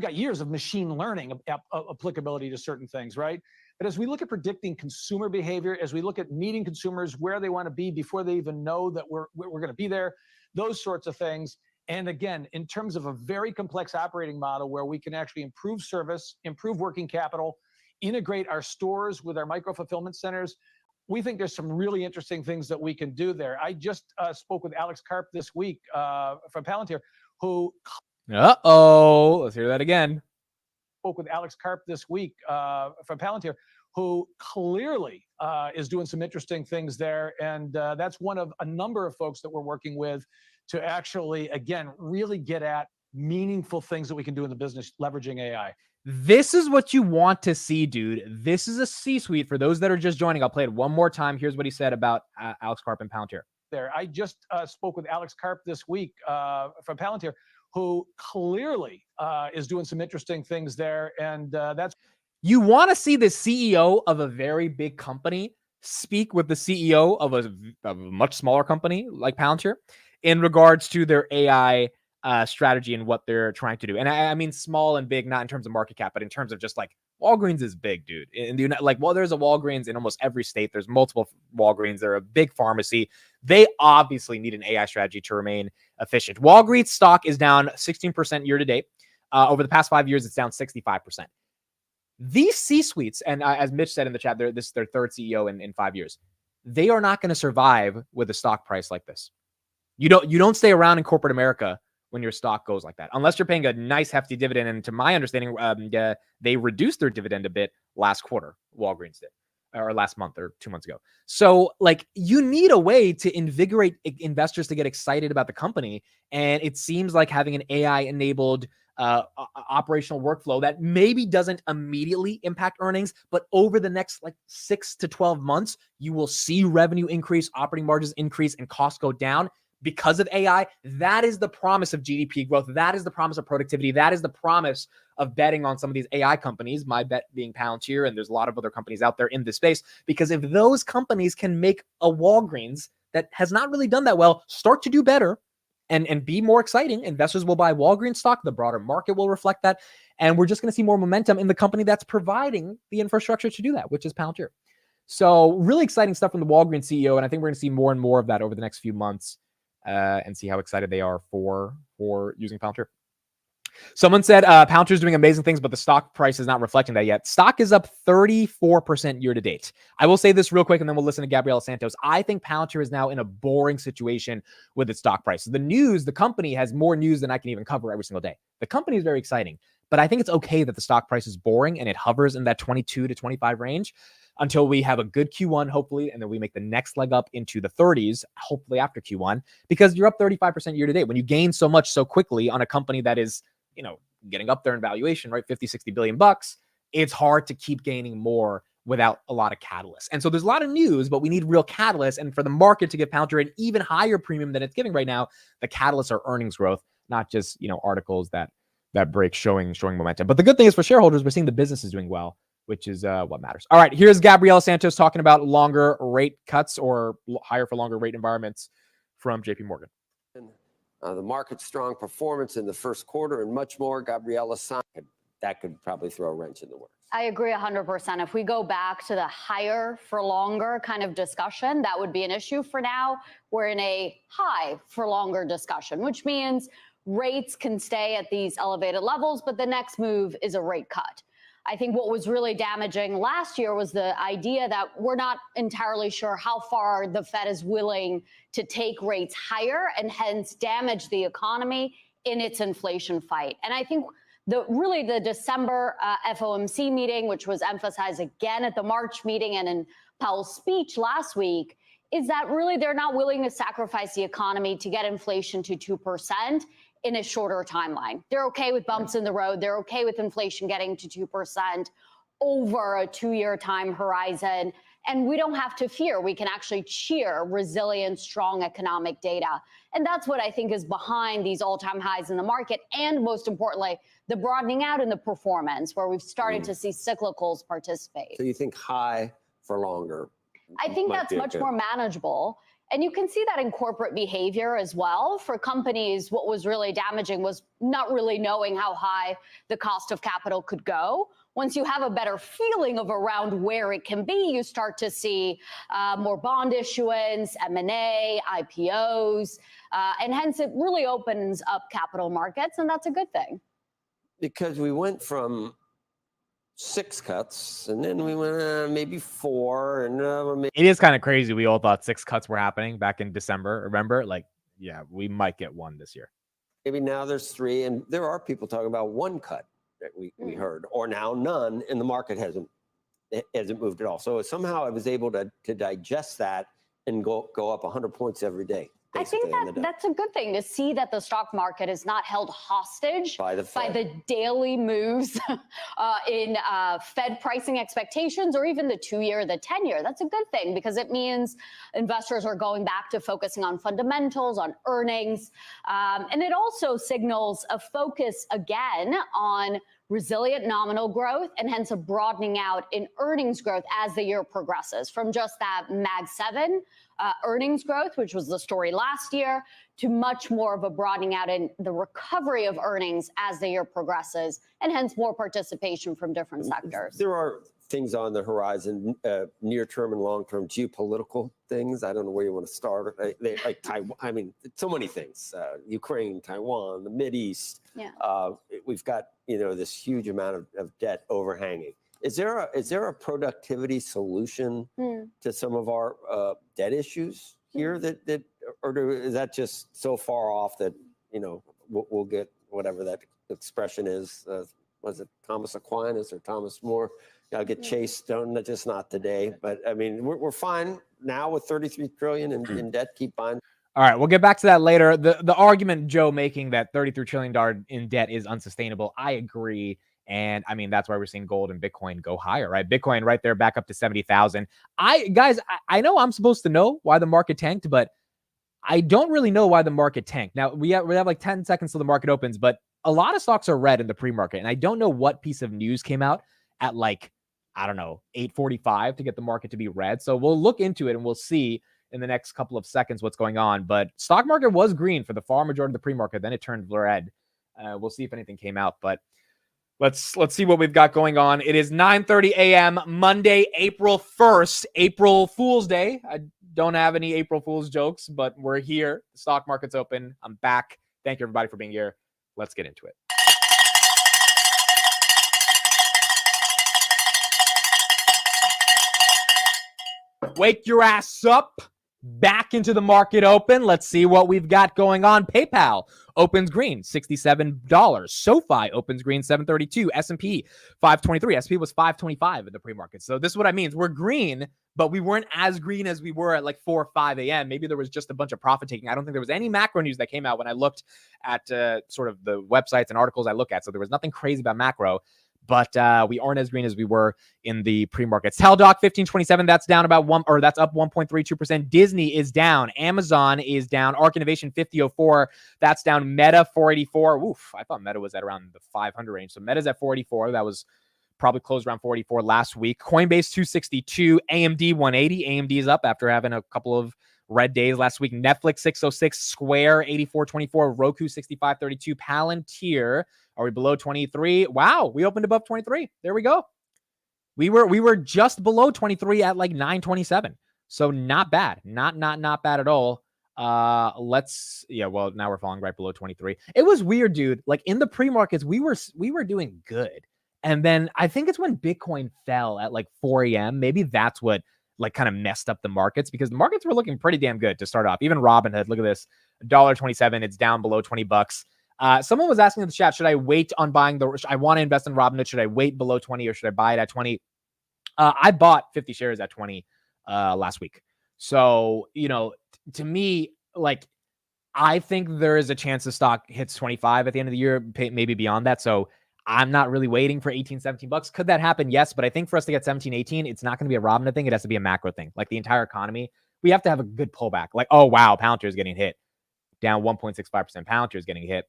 got years of machine learning applicability to certain things, right? But as we look at predicting consumer behavior, as we look at meeting consumers where they want to be before they even know that we're going to be there, those sorts of things. And again, in terms of a very complex operating model where we can actually improve service, improve working capital, integrate our stores with our micro fulfillment centers, we think there's some really interesting things that we can do there. I just spoke with Alex Karp this week from Palantir, who...
Let's hear that again.
Spoke with Alex Karp this week from Palantir, who clearly is doing some interesting things there. And that's one of a number of folks that we're working with to actually, again, really get at meaningful things that we can do in the business leveraging AI.
This is what you want to see, dude. This is a C-suite. For those that are just joining, I'll play it one more time. Here's what he said about Alex Karp and Palantir.
I just spoke with Alex Karp this week from Palantir, who clearly is doing some interesting things there. And that's...
You want to see the CEO of a very big company speak with the CEO of a much smaller company like Palantir in regards to their AI strategy and what they're trying to do. And I mean small and big, not in terms of market cap, but in terms of just like Walgreens is big, dude. In the there's a Walgreens in almost every state. There's multiple Walgreens. They're a big pharmacy. They obviously need an AI strategy to remain efficient. Walgreens stock is down 16% year to date. Over the past 5 years, it's down 65%. These C-suites, and as Mitch said in the chat, this is their third CEO in 5 years. They are not going to survive with a stock price like this. You don't stay around in corporate America when your stock goes like that, unless you're paying a nice hefty dividend. And to my understanding, they reduced their dividend a bit last quarter. Walgreens did, or last month or 2 months ago. So like you need a way to invigorate investors to get excited about the company. And it seems like having an AI enabled operational workflow that maybe doesn't immediately impact earnings, but over the next like 6 to 12 months, you will see revenue increase, operating margins increase, and costs go down because of AI. That is the promise of GDP growth. That is the promise of productivity. That is the promise of betting on some of these AI companies, my bet being Palantir, and there's a lot of other companies out there in this space, because if those companies can make a Walgreens that has not really done that well start to do better and be more exciting, investors will buy Walgreens stock, the broader market will reflect that, and we're just going to see more momentum in the company that's providing the infrastructure to do that, which is Palantir. So really exciting stuff from the Walgreens CEO, and I think we're going to see more and more of that over the next few months, and see how excited they are for using Palantir. Someone said Palantir is doing amazing things, but the stock price is not reflecting that yet. Stock is up 34% year to date. I will say this real quick, and then we'll listen to Gabriela Santos. I think Palantir is now in a boring situation with its stock price. The company has more news than I can even cover every single day. The company is very exciting, but I think it's okay that the stock price is boring and it hovers in that 22 to 25 range until we have a good Q1, hopefully, and then we make the next leg up into the 30s, hopefully after Q1, because you're up 35% year to date. When you gain so much so quickly on a company that is, getting up there in valuation, right? 50, 60 billion bucks. It's hard to keep gaining more without a lot of catalysts. And so there's a lot of news, but we need real catalysts. And for the market to give Palantir an even higher premium than it's giving right now, the catalysts are earnings growth, not just, articles that break showing momentum. But the good thing is for shareholders, we're seeing the business is doing well, which is what matters. All right, here's Gabriela Santos talking about longer rate cuts or higher for longer rate environments from JP Morgan.
The market's strong performance in the first quarter and much more. Gabriela Santos, that could probably throw a wrench in the works.
I agree 100%. If we go back to the higher for longer kind of discussion, that would be an issue. For now, we're in a high for longer discussion, which means rates can stay at these elevated levels, but the next move is a rate cut. I think what was really damaging last year was the idea that we're not entirely sure how far the Fed is willing to take rates higher and hence damage the economy in its inflation fight. And I think the December FOMC meeting, which was emphasized again at the March meeting and in Powell's speech last week, is that really they're not willing to sacrifice the economy to get inflation to 2% in a shorter timeline. They're okay with bumps in the road. They're okay with inflation getting to 2% over a 2-year time horizon. And we don't have to fear. We can actually cheer resilient, strong economic data. And that's what I think is behind these all-time highs in the market. And most importantly, the broadening out in the performance where we've started to see cyclicals participate.
So you think high for longer?
I think that's much more manageable. And you can see that in corporate behavior as well. For companies, what was really damaging was not really knowing how high the cost of capital could go. Once you have a better feeling of around where it can be, you start to see more bond issuance, M&A, IPOs, and hence it really opens up capital markets, and that's a good thing.
Because we went from 6 cuts, and then we went maybe 4, and maybe...
It is kind of crazy. We all thought 6 cuts were happening back in December. Remember, yeah, we might get 1 this year.
Maybe now there's 3, and there are people talking about 1 cut that we heard, or now none, and the market hasn't moved at all. So somehow I was able to digest that and go up 100 points every day.
I think that's a good thing to see that the stock market is not held hostage by the daily moves in Fed pricing expectations or even the 2-year, the 10-year. That's a good thing because it means investors are going back to focusing on fundamentals, on earnings. And it also signals a focus again on resilient nominal growth and hence a broadening out in earnings growth as the year progresses from just that Mag 7 earnings growth, which was the story last year, to much more of a broadening out in the recovery of earnings as the year progresses and hence more participation from different sectors.
There are things on the horizon, near-term and long-term geopolitical things. I don't know where you want to start. Like Taiwan, I mean, so many things. Ukraine, Taiwan, the Mideast.
Yeah.
We've got, this huge amount of debt overhanging. Is there a productivity solution to some of our debt issues here that or is that just so far off that, we'll get whatever that expression is. Was it Thomas Aquinas or Thomas More? I'll get chased. Just not today. But I mean, we're fine now with 33 trillion in debt. Keep buying.
All right, we'll get back to that later. The argument Joe making that $33 trillion in debt is unsustainable, I agree. And I mean, that's why we're seeing gold and Bitcoin go higher, right? Bitcoin right there back up to 70,000. I know I'm supposed to know why the market tanked, but I don't really know why the market tanked. Now, we have like 10 seconds till the market opens, but a lot of stocks are red in the pre-market. And I don't know what piece of news came out at like, I don't know, 8:45 to get the market to be red. So we'll look into it and we'll see in the next couple of seconds what's going on. But stock market was green for the far majority of the pre-market. Then it turned red. We'll see if anything came out, but let's see what we've got going on. It is 9:30 a.m. Monday, April 1st, April Fool's Day. I don't have any April Fool's jokes, but we're here. The stock market's open. I'm back. Thank you, everybody, for being here. Let's get into it. Wake your ass up. Back into the market open. Let's see what we've got going on. PayPal opens green, $67. SoFi opens green, $732. S&P, $523. S&P was $525 in the pre-market. So this is what I mean. We're green, but we weren't as green as we were at like 4 or 5 a.m. Maybe there was just a bunch of profit taking. I don't think there was any macro news that came out when I looked at sort of the websites and articles I look at. So there was nothing crazy about macro. But we aren't as green as we were in the pre-markets. Teladoc 1527, that's down about that's up 1.32%. Disney is down. Amazon is down. Arc Innovation 5004, that's down. Meta 484. Oof, I thought Meta was at around the 500 range. So Meta's at 484. That was probably closed around 44 last week. Coinbase 262. AMD 180. AMD is up after having a couple of red days last week. Netflix 606. Square 8424. Roku 6532. Palantir. Are we below 23? Wow, we opened above 23. There we go. We were just below 23 at like 927. So not bad. Not bad at all. Well, now we're falling right below 23. It was weird, dude. Like in the pre-markets, we were doing good. And then I think it's when Bitcoin fell at like 4 a.m. Maybe that's what like kind of messed up the markets, because the markets were looking pretty damn good to start off. Even Robinhood, look at this, $1.27. It's down below 20 bucks. Someone was asking in the chat, should I wait on buying I want to invest in Robinhood. Should I wait below 20 or should I buy it at 20? I bought 50 shares at 20 last week. So, to me, like, I think there is a chance the stock hits 25 at the end of the year, maybe beyond that. So I'm not really waiting for 18, 17 bucks. Could that happen? Yes. But I think for us to get 17, 18, it's not going to be a Robinhood thing. It has to be a macro thing. Like the entire economy, we have to have a good pullback. Like, oh, wow, Palantir is getting hit. Down 1.65%. Palantir is getting hit.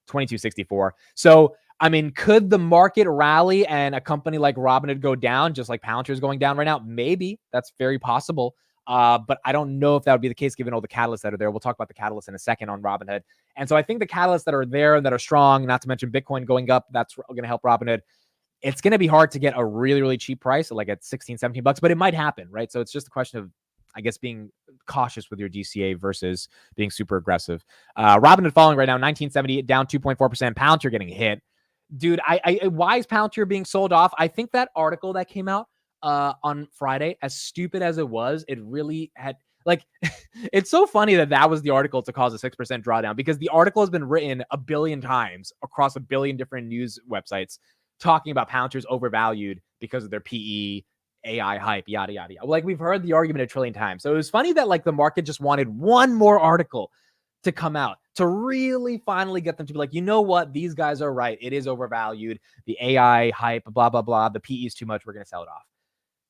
2264. So, I mean, could the market rally and a company like Robinhood go down just like Palantir is going down right now? Maybe. That's very possible. But I don't know if that would be the case given all the catalysts that are there. We'll talk about the catalysts in a second on Robinhood. And so I think the catalysts that are there and that are strong, not to mention Bitcoin going up, that's going to help Robinhood. It's going to be hard to get a really, really cheap price, like at 16, 17 bucks, but it might happen, right? So it's just a question of, I guess, being cautious with your DCA versus being super aggressive. Robinhood falling right now, 1970, down 2.4%. Palantir getting hit. Dude, why is Palantir being sold off? I think that article that came out on Friday, as stupid as it was, it really had, like, it's so funny that was the article to cause a 6% drawdown, because the article has been written a billion times across a billion different news websites talking about Palantir's overvalued because of their PE, AI hype, yada, yada, yada. Like, we've heard the argument a trillion times. So it was funny that like the market just wanted one more article to come out to really finally get them to be like, you know what? These guys are right. It is overvalued. The AI hype, blah, blah, blah. The PE is too much. We're going to sell it off.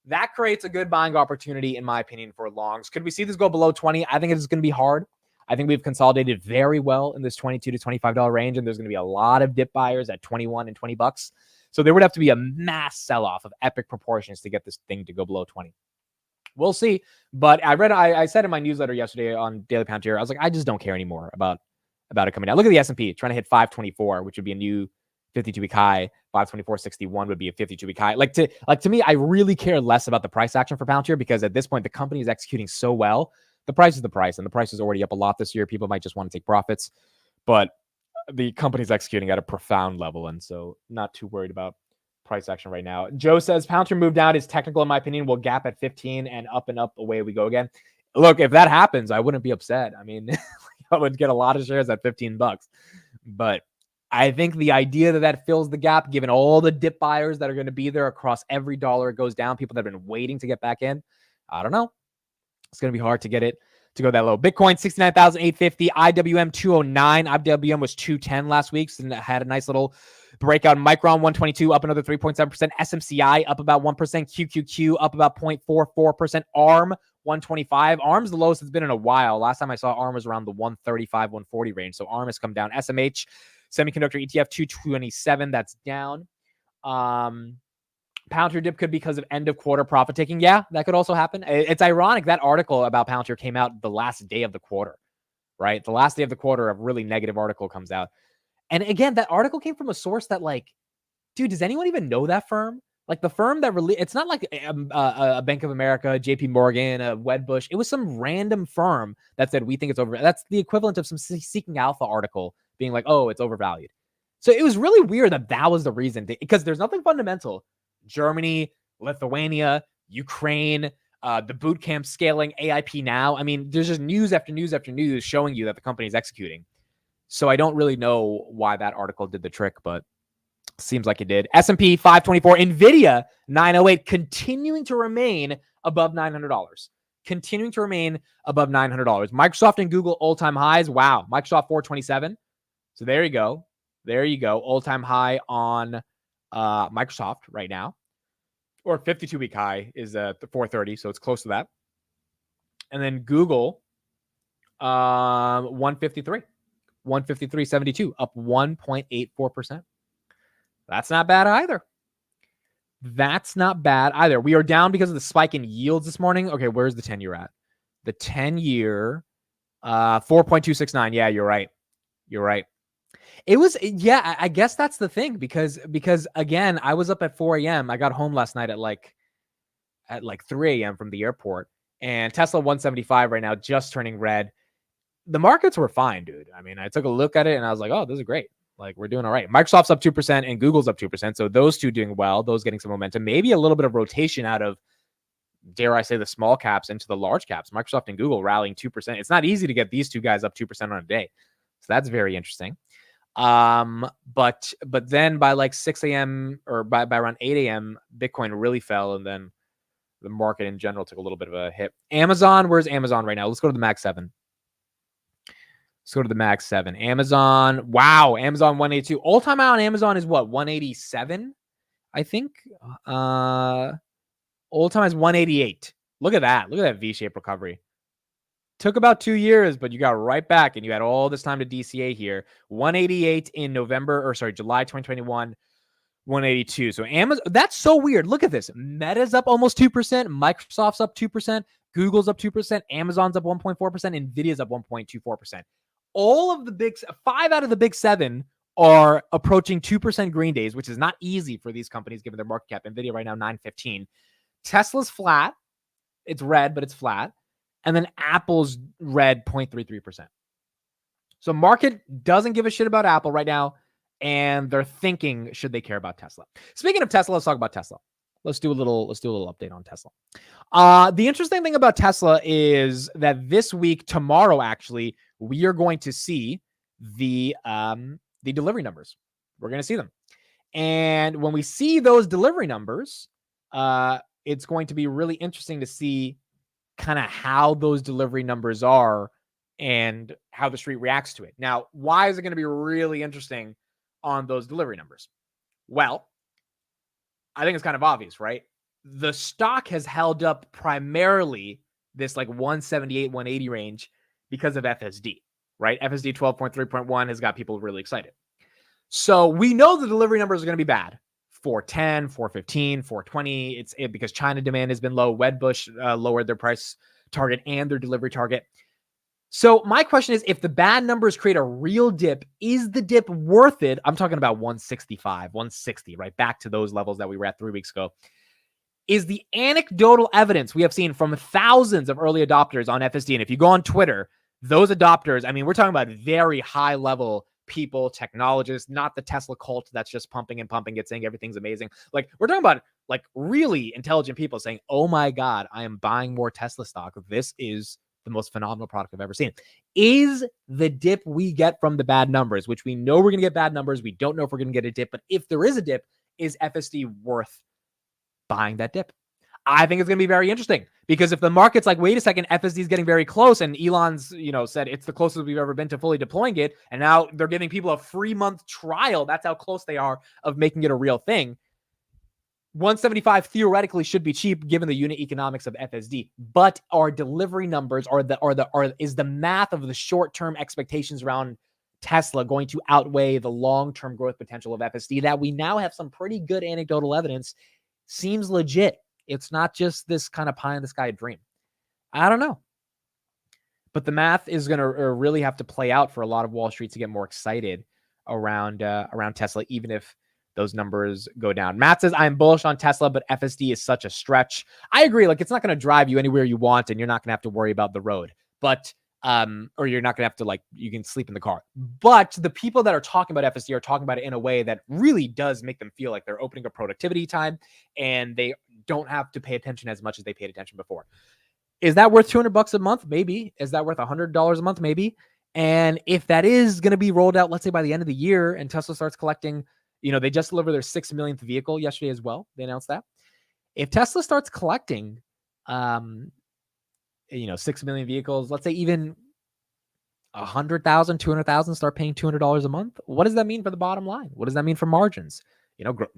That creates a good buying opportunity, in my opinion, for longs. Could we see this go below 20? I think it's going to be hard. I think we've consolidated very well in this $22 to $25 range, and there's going to be a lot of dip buyers at 21 and 20 bucks. So there would have to be a mass sell-off of epic proportions to get this thing to go below 20. We'll see. But I said in my newsletter yesterday on Daily Palantir, I was like, I just don't care anymore about it coming down. Look at the S&P trying to hit 524, which would be a new 52-week high. 524.61 would be a 52-week high. Like to me, I really care less about the price action for Palantir, because at this point, the company is executing so well. The price is the price, and the price is already up a lot this year. People might just want to take profits, but the company's executing at a profound level, and so not too worried about price action right now. Joe says Palantir move down is technical, in my opinion. Will gap at 15 and up, away we go again. Look, if that happens, I wouldn't be upset. I mean, I would get a lot of shares at 15 bucks. But I think the idea that fills the gap, given all the dip buyers that are going to be there across every dollar it goes down, people that have been waiting to get back in, I don't know. It's going to be hard to get it to go that low. Bitcoin, 69,850. IWM, 209. IWM was 210 last week, so had a nice little breakout. Micron, 122, up another 3.7%. SMCI, up about 1%. QQQ, up about 0.44%. ARM, 125. ARM's the lowest it's been in a while. Last time I saw ARM was around the 135, 140 range, so ARM has come down. SMH, semiconductor ETF, 227. That's down. Palantir dip could be because of end of quarter profit taking. Yeah, that could also happen. It's ironic that article about Palantir came out the last day of the quarter, right? The last day of the quarter, a really negative article comes out. And again, that article came from a source that, like, dude, does anyone even know that firm? Like the firm that it's not like a Bank of America, JP Morgan, a Wedbush. It was some random firm that said, we think it's over. That's the equivalent of some Seeking Alpha article being like, oh, it's overvalued. So it was really weird that was the reason, because there's nothing fundamental. Germany, Lithuania, Ukraine, the boot camp scaling, AIP now. I mean, there's just news after news after news showing you that the company is executing. So I don't really know why that article did the trick, but seems like it did. S&P 524, NVIDIA 908, continuing to remain above $900. Continuing to remain above $900. Microsoft and Google all-time highs. Wow. Microsoft 427. So there you go. There you go. All-time high on Microsoft right now, or 52-week high is the 430, so it's close to that. And then Google, 153.72, up 1.84%. That's not bad either. That's not bad either. We are down because of the spike in yields this morning. Okay, where's the 10-year at? The 10-year, 4.269. Yeah, you're right. You're right. It was, yeah, I guess that's the thing, because again, I was up at 4 a.m. I got home last night at like 3 a.m. from the airport, and Tesla 175 right now, just turning red. The markets were fine, dude. I mean, I took a look at it and I was like, oh, this is great. Like, we're doing all right. Microsoft's up 2% and Google's up 2%. So those two doing well, those getting some momentum, maybe a little bit of rotation out of, dare I say, the small caps into the large caps. Microsoft and Google rallying 2%. It's not easy to get these two guys up 2% on a day. So that's very interesting. But then by like 6 a.m. or by around 8 a.m., Bitcoin really fell, and then the market in general took a little bit of a hit. Amazon, where's Amazon right now? Let's go to the Mag 7. Let's go to the Mag 7. Amazon, wow, Amazon 182. All-time high on Amazon is what, 187, I think? All-time high is 188. Look at that. Look at that V-shaped recovery. Took about 2 years, but you got right back, and you had all this time to DCA here. 188 in July 2021, 182. So Amazon, that's so weird. Look at this. Meta's up almost 2%. Microsoft's up 2%. Google's up 2%. Amazon's up 1.4%. NVIDIA's up 1.24%. All of the big, 5 out of the big 7 are approaching 2% green days, which is not easy for these companies given their market cap. NVIDIA right now, 915. Tesla's flat. It's red, but it's flat. And then Apple's red, 0.33%. So market doesn't give a shit about Apple right now, and they're thinking, should they care about Tesla? Speaking of Tesla, let's talk about Tesla. Let's do a little update on Tesla. The interesting thing about Tesla is that this week, tomorrow actually, we are going to see the delivery numbers. We're going to see them, and when we see those delivery numbers, it's going to be really interesting to see kind of how those delivery numbers are and how the street reacts to it. Now, why is it going to be really interesting on those delivery numbers? Well, I think it's kind of obvious, right? The stock has held up primarily this like 178, 180 range because of FSD, right? FSD 12.3.1 has got people really excited. So we know the delivery numbers are going to be bad. 410, 415, 420. It's because China demand has been low. Wedbush lowered their price target and their delivery target. So my question is, if the bad numbers create a real dip, is the dip worth it? I'm talking about 165, 160, right? Back to those levels that we were at 3 weeks ago. Is the anecdotal evidence we have seen from thousands of early adopters on FSD, and if you go on Twitter, those adopters, I mean, we're talking about very high level people, technologists, not the Tesla cult that's just pumping and pumping it, saying everything's amazing. Like, we're talking about like really intelligent people saying, oh my God, I am buying more Tesla stock. This is the most phenomenal product I've ever seen. Is the dip we get from the bad numbers, which we know we're going to get bad numbers. We don't know if we're going to get a dip, but if there is a dip, is FSD worth buying that dip? I think it's going to be very interesting because if the market's like, wait a second, FSD is getting very close, and Elon's, said it's the closest we've ever been to fully deploying it, and now they're giving people a free month trial. That's how close they are of making it a real thing. 175 theoretically should be cheap given the unit economics of FSD, but our delivery numbers is the math of the short-term expectations around Tesla going to outweigh the long-term growth potential of FSD that we now have some pretty good anecdotal evidence seems legit. It's not just this kind of pie in the sky dream. I don't know. But the math is going to really have to play out for a lot of Wall Street to get more excited around Tesla, even if those numbers go down. Matt says, I'm bullish on Tesla, but FSD is such a stretch. I agree. Like, it's not going to drive you anywhere you want, and you're not going to have to worry about the road. But, or you're not going to have to, you can sleep in the car. But the people that are talking about FSD are talking about it in a way that really does make them feel like they're opening up productivity time, and they don't have to pay attention as much as they paid attention before. Is that worth $200 a month? Maybe. Is that worth $100 a month? Maybe. And if that is going to be rolled out, let's say by the end of the year, and Tesla starts collecting, they just delivered their 6 millionth vehicle yesterday as well. They announced that. If Tesla starts collecting, 6 million vehicles, let's say even 100,000, 200,000 start paying $200 a month. What does that mean for the bottom line? What does that mean for margins?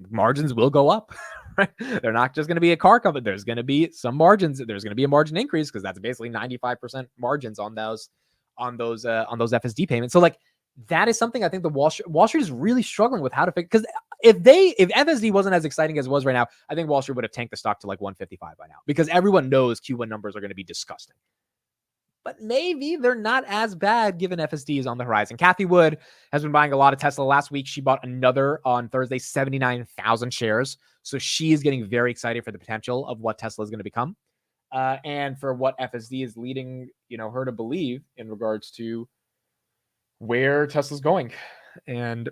Margins will go up, right? They're not just going to be a car company. There's going to be some margins. There's going to be a margin increase because that's basically 95% margins on those FSD payments. So that is something I think the Wall Street is really struggling with how to fix. Because if FSD wasn't as exciting as it was right now, I think Wall Street would have tanked the stock to 155 by now because everyone knows Q1 numbers are going to be disgusting. But maybe they're not as bad given FSD is on the horizon. Kathy Wood has been buying a lot of Tesla. Last week, she bought another on Thursday, 79,000 shares. So she is getting very excited for the potential of what Tesla is going to become and for what FSD is leading her to believe in regards to where Tesla's going and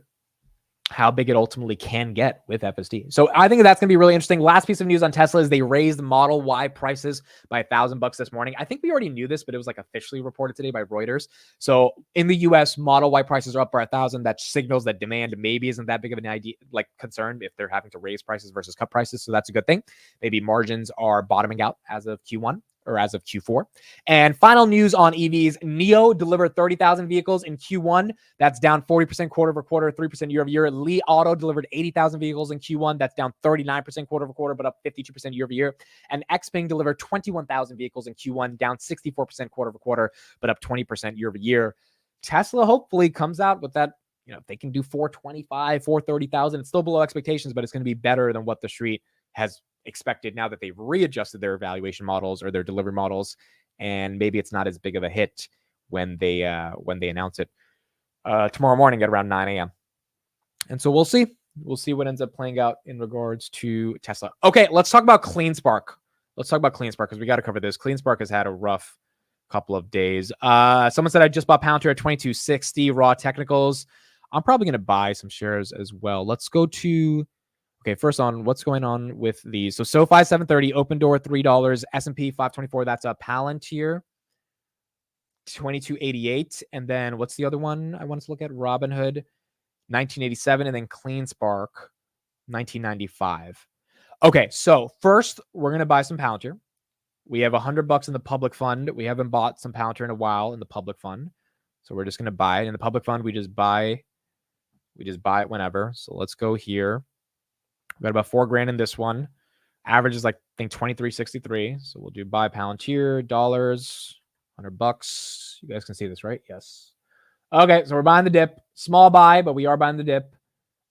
how big it ultimately can get with FSD. So I think that's going to be really interesting. Last piece of news on Tesla is they raised Model Y prices by $1,000 this morning. I think we already knew this, but it was officially reported today by Reuters. So in the US, Model Y prices are up by $1,000. That signals that demand maybe isn't that big of an idea, concern if they're having to raise prices versus cut prices. So that's a good thing. Maybe margins are bottoming out as of Q1. Or as of Q4. And final news on EVs, NIO delivered 30,000 vehicles in Q1. That's down 40% quarter over quarter, 3% year over year. Li Auto delivered 80,000 vehicles in Q1. That's down 39% quarter over quarter, but up 52% year over year. And Xpeng delivered 21,000 vehicles in Q1, down 64% quarter over quarter, but up 20% year over year. Tesla hopefully comes out with that. If they can do 425, 430,000, it's still below expectations, but it's going to be better than what the street has expected now that they've readjusted their evaluation models or their delivery models, and maybe it's not as big of a hit when they announce it tomorrow morning at around 9 a.m. And so we'll see what ends up playing out in regards to Tesla. Okay, let's talk about CleanSpark. Because we got to cover this. CleanSpark has had a rough couple of days. Someone said I just bought Palantir at 2260 raw technicals. I'm probably going to buy some shares as well. Let's go to. Okay, first on what's going on with these. So SoFi 730, Open Door $3, S&P 524. That's a Palantir 2288, and then what's the other one I wanted to look at? Robinhood 1987, and then CleanSpark 1995. Okay, so first we're gonna buy some Palantir. We have $100 in the public fund. We haven't bought some Palantir in a while in the public fund, so we're just gonna buy it in the public fund. We just buy it whenever. So let's go here. We got about $4,000 in this one. Average is I think 23.63. So we'll do buy Palantir, dollars, $100. You guys can see this, right? Yes. Okay, so we're buying the dip. Small buy, but we are buying the dip.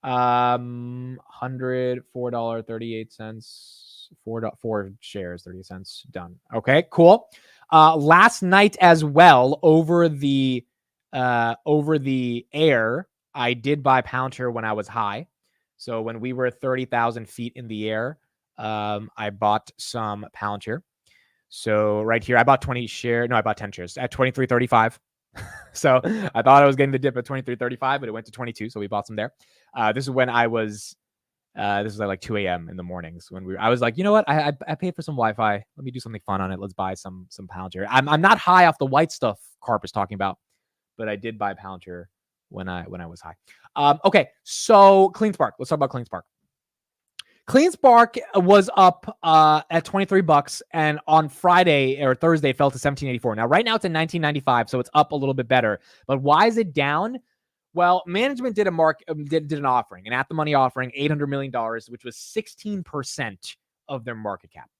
$104.38. 4 shares, 30 cents. Done. Okay, cool. Last night as well, over the air, I did buy Palantir when I was high. So when we were 30,000 feet in the air, I bought some Palantir. So right here, I bought 10 shares at 23.35. So I thought I was getting the dip at 23.35, but it went to 22. So we bought some there. This is when I was This was at like 2 a.m. in the mornings when I was like, you know what? I paid for some Wi-Fi. Let me do something fun on it. Let's buy some Palantir. I'm not high off the white stuff Carp is talking about, but I did buy Palantir when I was high. Okay, so CleanSpark. Let's talk about CleanSpark. CleanSpark was up at $23, and on Friday or Thursday it fell to $17.84. Now, right now it's at $19.95, so it's up a little bit better. But why is it down? Well, management did an offering, an at-the-money offering, $800 million, which was 16% of their market cap.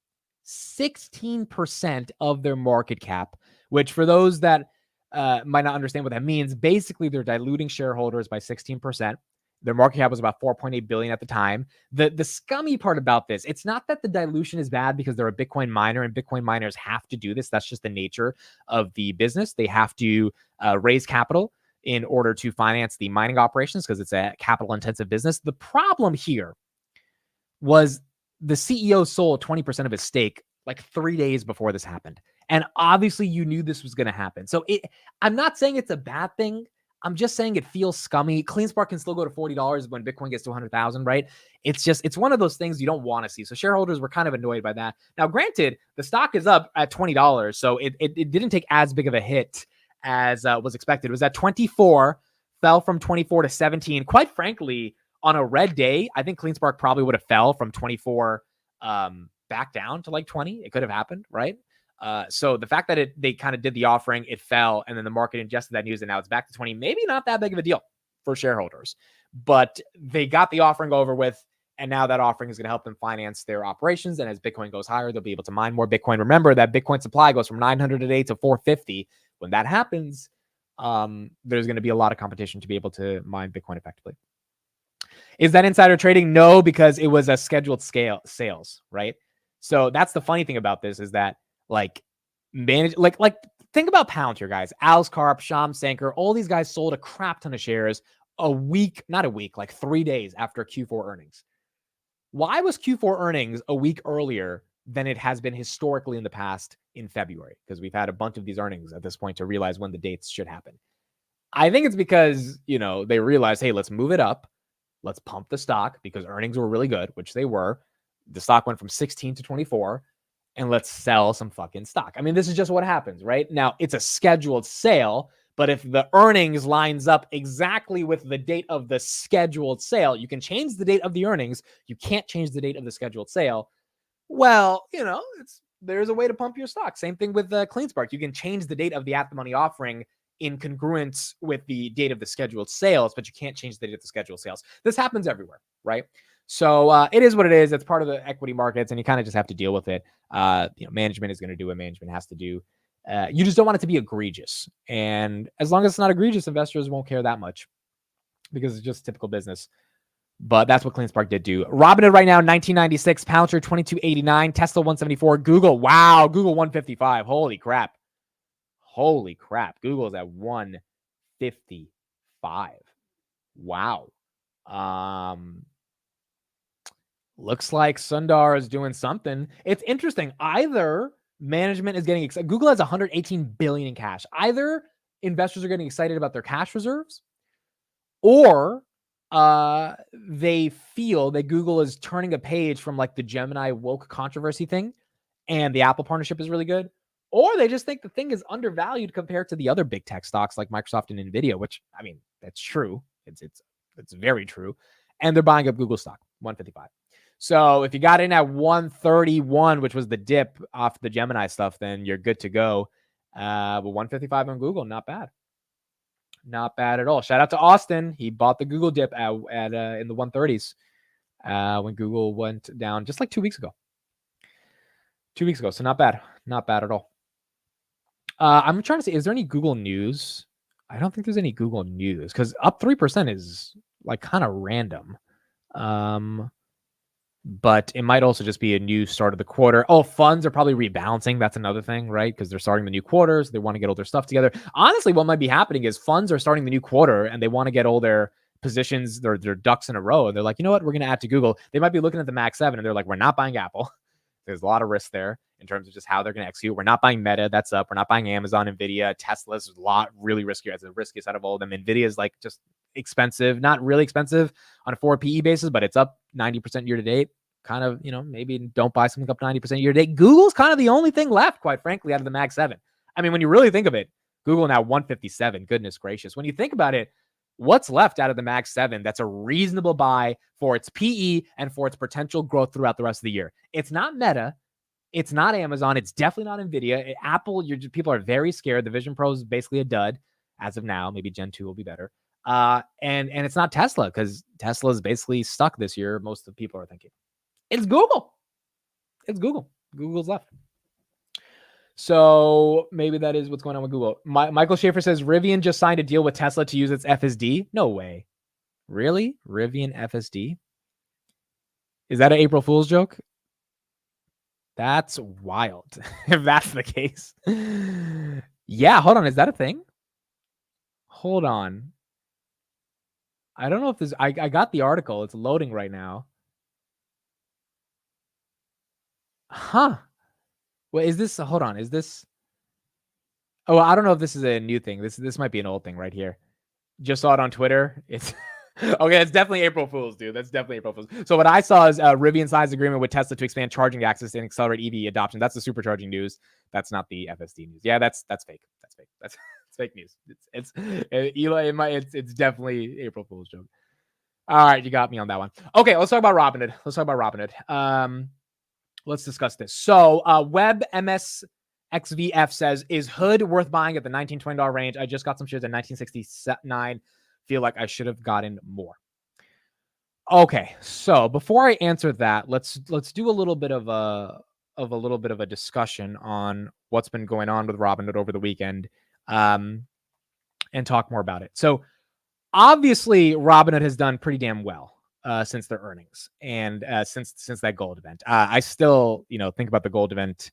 16% of their market cap, which for those that might not understand what that means, basically they're diluting shareholders by 16%. Their market cap was about $4.8 billion at the time. The scummy part about this, it's not that the dilution is bad because they're a Bitcoin miner and Bitcoin miners have to do this. That's just the nature of the business. They have to raise capital in order to finance the mining operations because it's a capital intensive business. The problem here was the CEO sold 20% of his stake like 3 days before this happened. And obviously you knew this was going to happen. So I'm not saying it's a bad thing. I'm just saying it feels scummy. CleanSpark can still go to $40 when Bitcoin gets to 100,000, right? It's one of those things you don't want to see. So shareholders were kind of annoyed by that. Now, granted, the stock is up at $20, so it didn't take as big of a hit as was expected. It was at 24, fell from 24 to 17. Quite frankly, on a red day, I think CleanSpark probably would have fell from 24 back down to like 20. It could have happened, right? So the fact that they kind of did the offering, it fell, and then the market ingested that news, and now it's back to 20. Maybe not that big of a deal for shareholders, but they got the offering over with, and now that offering is going to help them finance their operations. And as Bitcoin goes higher, they'll be able to mine more Bitcoin. Remember that Bitcoin supply goes from 900 a day to 450. When that happens, there's going to be a lot of competition to be able to mine Bitcoin effectively. Is that insider trading? No, because it was a scheduled sales, right? So that's the funny thing about this is that like think about Palantir, guys. Alex Karp, Sham Sankar, all these guys sold a crap ton of shares like 3 days after Q4 earnings. Why was Q4 earnings a week earlier than it has been historically in the past in February? Because we've had a bunch of these earnings at this point to realize when the dates should happen. I think it's because, they realized, hey, let's move it up. Let's pump the stock because earnings were really good, which they were. The stock went from 16 to 24. And let's sell some fucking stock. I mean, this is just what happens, right? Now, it's a scheduled sale, but if the earnings lines up exactly with the date of the scheduled sale, you can change the date of the earnings. You can't change the date of the scheduled sale. Well, there's a way to pump your stock. Same thing with CleanSpark. You can change the date of the at-the-money offering in congruence with the date of the scheduled sales, but you can't change the date of the scheduled sales. This happens everywhere, right? So it is what it is. It's part of the equity markets, and you kind of just have to deal with it. Management is going to do what management has to do. You just don't want it to be egregious. And as long as it's not egregious, investors won't care that much because it's just typical business. But that's what CleanSpark did do. Robinhood right now, 1996, Palantir 2289, Tesla 174, Google, wow, Google 155. Holy crap. Google is at 155. Wow. Looks like Sundar is doing something. It's interesting. Either management is getting excited. Google has 118 billion in cash. Either investors are getting excited about their cash reserves, or they feel that Google is turning a page from like the Gemini woke controversy thing, and the Apple partnership is really good, or they just think the thing is undervalued compared to the other big tech stocks like Microsoft and Nvidia. Which, I mean, that's true. It's very true, and they're buying up Google stock 155. So if you got in at 131, which was the dip off the Gemini stuff, then you're good to go. But 155 on Google, not bad. Not bad at all. Shout out to Austin. He bought the Google dip at in the 130s when Google went down just like 2 weeks ago. 2 weeks ago. So not bad. Not bad at all. I'm trying to see, is there any Google news? I don't think there's any Google news because up 3% is like kind of random. But it might also just be a new start of the quarter. Oh, funds are probably rebalancing. That's another thing, right? Because they're starting the new quarters. They want to get all their stuff together. Honestly, what might be happening is funds are starting the new quarter and they want to get all their positions, their ducks in a row. And they're like, you know what? We're going to add to Google. They might be looking at the Max 7 and they're like, we're not buying Apple. There's a lot of risk there in terms of just how they're going to execute. We're not buying Meta. That's up. We're not buying Amazon, Nvidia, Tesla's a lot really riskier. It's the riskiest out of all of them. Nvidia is like just expensive, not really expensive on a 4 PE basis, but it's up 90% year to date. Kind of, maybe don't buy something up 90% year to date. Google's kind of the only thing left, quite frankly, out of the Mag 7. I mean, when you really think of it, Google now 157. Goodness gracious. When you think about it, what's left out of the Mag 7 that's a reasonable buy for its PE and for its potential growth throughout the rest of the year? It's not Meta. It's not Amazon. It's definitely not Nvidia. Apple, people are very scared. The Vision Pro is basically a dud as of now. Maybe Gen 2 will be better. And it's not Tesla, because Tesla is basically stuck this year. Most of the people are thinking. It's Google. It's Google. Google's left. So maybe that is what's going on with Google. Michael Schaefer says Rivian just signed a deal with Tesla to use its FSD. No way. Really? Rivian FSD? Is that an April Fool's joke? That's wild. If that's the case. Yeah, hold on. Is that a thing? Hold on. I don't know if this... I got the article. It's loading right now. Huh. Well, is this... Hold on. Is this... Oh, I don't know if this is a new thing. This might be an old thing right here. Just saw it on Twitter. It's... Okay, it's definitely April Fool's, dude. That's definitely April Fool's. So what I saw is Rivian signs agreement with Tesla to expand charging access and accelerate EV adoption. That's the supercharging news. That's not the FSD news. Yeah, that's fake. That's fake. That's fake news. It's definitely April Fool's joke. All right, you got me on that one. Okay, let's talk about Robinhood. Let's discuss this. So Web MSXVF says, is Hood worth buying at the $19-20 range? I just got some shares at $19.69. Feel like I should have gotten more. Okay, so before I answer that, let's do a little bit of a discussion on what's been going on with Robinhood over the weekend, and talk more about it. So obviously, Robinhood has done pretty damn well since their earnings and since that gold event. I still think about the gold event.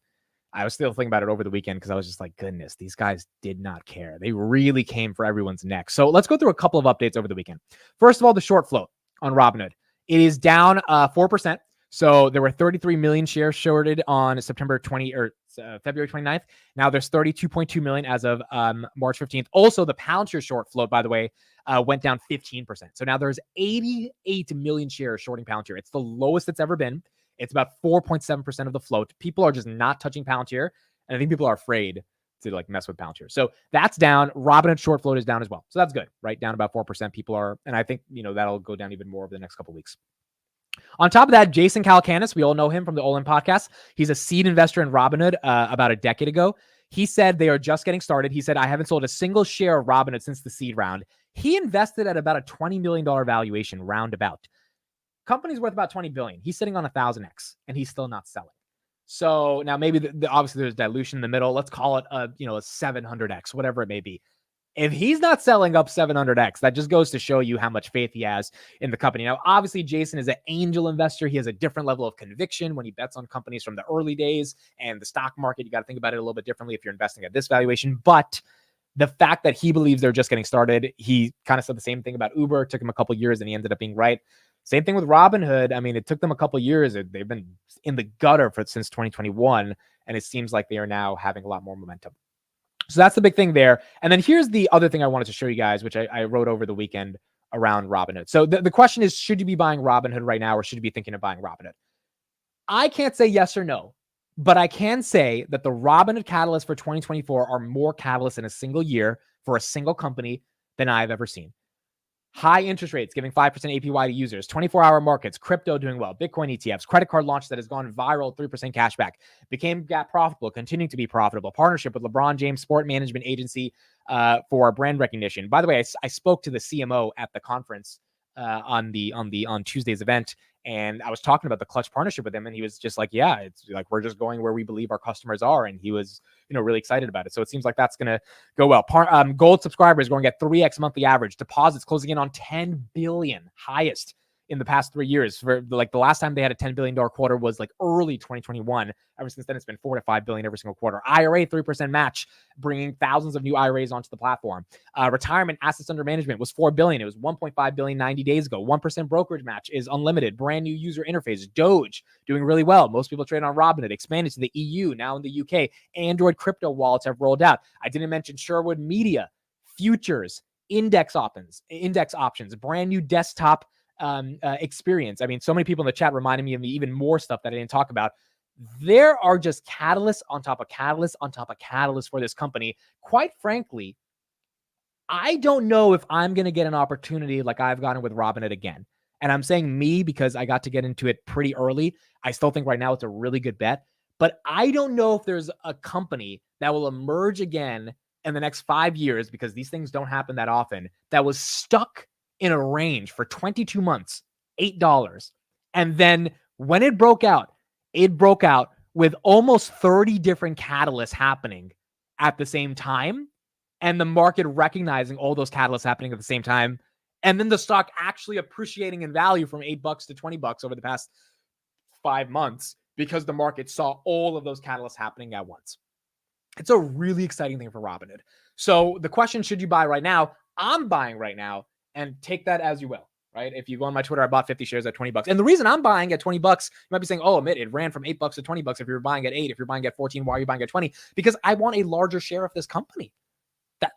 I was still thinking about it over the weekend because I was just like, goodness, these guys did not care. They really came for everyone's neck. So let's go through a couple of updates over the weekend. First of all, the short float on Robinhood. It is down 4%. So there were 33 million shares shorted on February 29th. Now there's 32.2 million as of March 15th. Also, the Palantir short float, by the way, went down 15%. So now there's 88 million shares shorting Palantir. It's the lowest it's ever been. It's about 4.7% of the float. People are just not touching Palantir. And I think people are afraid to mess with Palantir. So that's down. Robinhood short float is down as well. So that's good, right? Down about 4%. People are, and I think, that'll go down even more over the next couple of weeks. On top of that, Jason Calacanis, we all know him from the All In podcast. He's a seed investor in Robinhood about a decade ago. He said they are just getting started. He said, I haven't sold a single share of Robinhood since the seed round. He invested at about a $20 million valuation roundabout. Company's worth about 20 billion. He's sitting on 1,000x and he's still not selling. So now maybe obviously there's dilution in the middle. Let's call it a 700x, whatever it may be. If he's not selling up 700x, that just goes to show you how much faith he has in the company. Now, obviously, Jason is an angel investor. He has a different level of conviction when he bets on companies from the early days and the stock market. You got to think about it a little bit differently if you're investing at this valuation. But the fact that he believes they're just getting started, he kind of said the same thing about Uber. It took him a couple of years and he ended up being right. Same thing with Robinhood. I mean, it took them a couple of years. They've been in the gutter since 2021, and it seems like they are now having a lot more momentum. So that's the big thing there. And then here's the other thing I wanted to show you guys, which I wrote over the weekend around Robinhood. So the question is, should you be buying Robinhood right now, or should you be thinking of buying Robinhood? I can't say yes or no, but I can say that the Robinhood catalysts for 2024 are more catalysts in a single year for a single company than I've ever seen. High interest rates giving 5% APY to users, 24-hour markets, crypto doing well, Bitcoin ETFs, credit card launch that has gone viral, 3% cashback, became GAAP profitable, continuing to be profitable, partnership with LeBron James Sport Management Agency for brand recognition. By the way, I spoke to the CMO at the conference on Tuesday's event, and I was talking about the Clsk partnership with him, and he was just like, yeah, it's like we're just going where we believe our customers are, and he was really excited about it. So it seems like that's going to go well. Gold subscribers growing at 3x monthly average, deposits closing in on 10 billion, highest in the past 3 years. For the last time they had a $10 billion quarter was early 2021. Ever since then, it's been 4 to 5 billion every single quarter. IRA 3% match, bringing thousands of new IRAs onto the platform. Retirement assets under management was 4 billion. It was 1.5 billion 90 days ago. 1% brokerage match is unlimited. Brand new user interface. Doge doing really well. Most people trade on Robinhood. Expanded to the EU, now in the UK. Android crypto wallets have rolled out. I didn't mention Sherwood Media, futures, index options, brand new desktop experience. I mean, so many people in the chat reminded me of even more stuff that I didn't talk about. There are just catalysts on top of catalysts on top of catalysts for this company. Quite frankly, I don't know if I'm going to get an opportunity like I've gotten with Robinhood again. And I'm saying me because I got to get into it pretty early. I still think right now it's a really good bet. But I don't know if there's a company that will emerge again in the next 5 years, because these things don't happen that often, that was stuck in a range for 22 months, $8. And then when it broke out with almost 30 different catalysts happening at the same time, and the market recognizing all those catalysts happening at the same time, and then the stock actually appreciating in value from $8 to $20 over the past 5 months because the market saw all of those catalysts happening at once. It's a really exciting thing for Robinhood. So the question, should you buy right now? I'm buying right now, and take that as you will, right? If you go on my Twitter, I bought 50 shares at $20. And the reason I'm buying at $20, you might be saying, oh, Amit, it ran from $8 to $20. If you're buying at 8, if you're buying at 14, why are you buying at 20? Because I want a larger share of this company.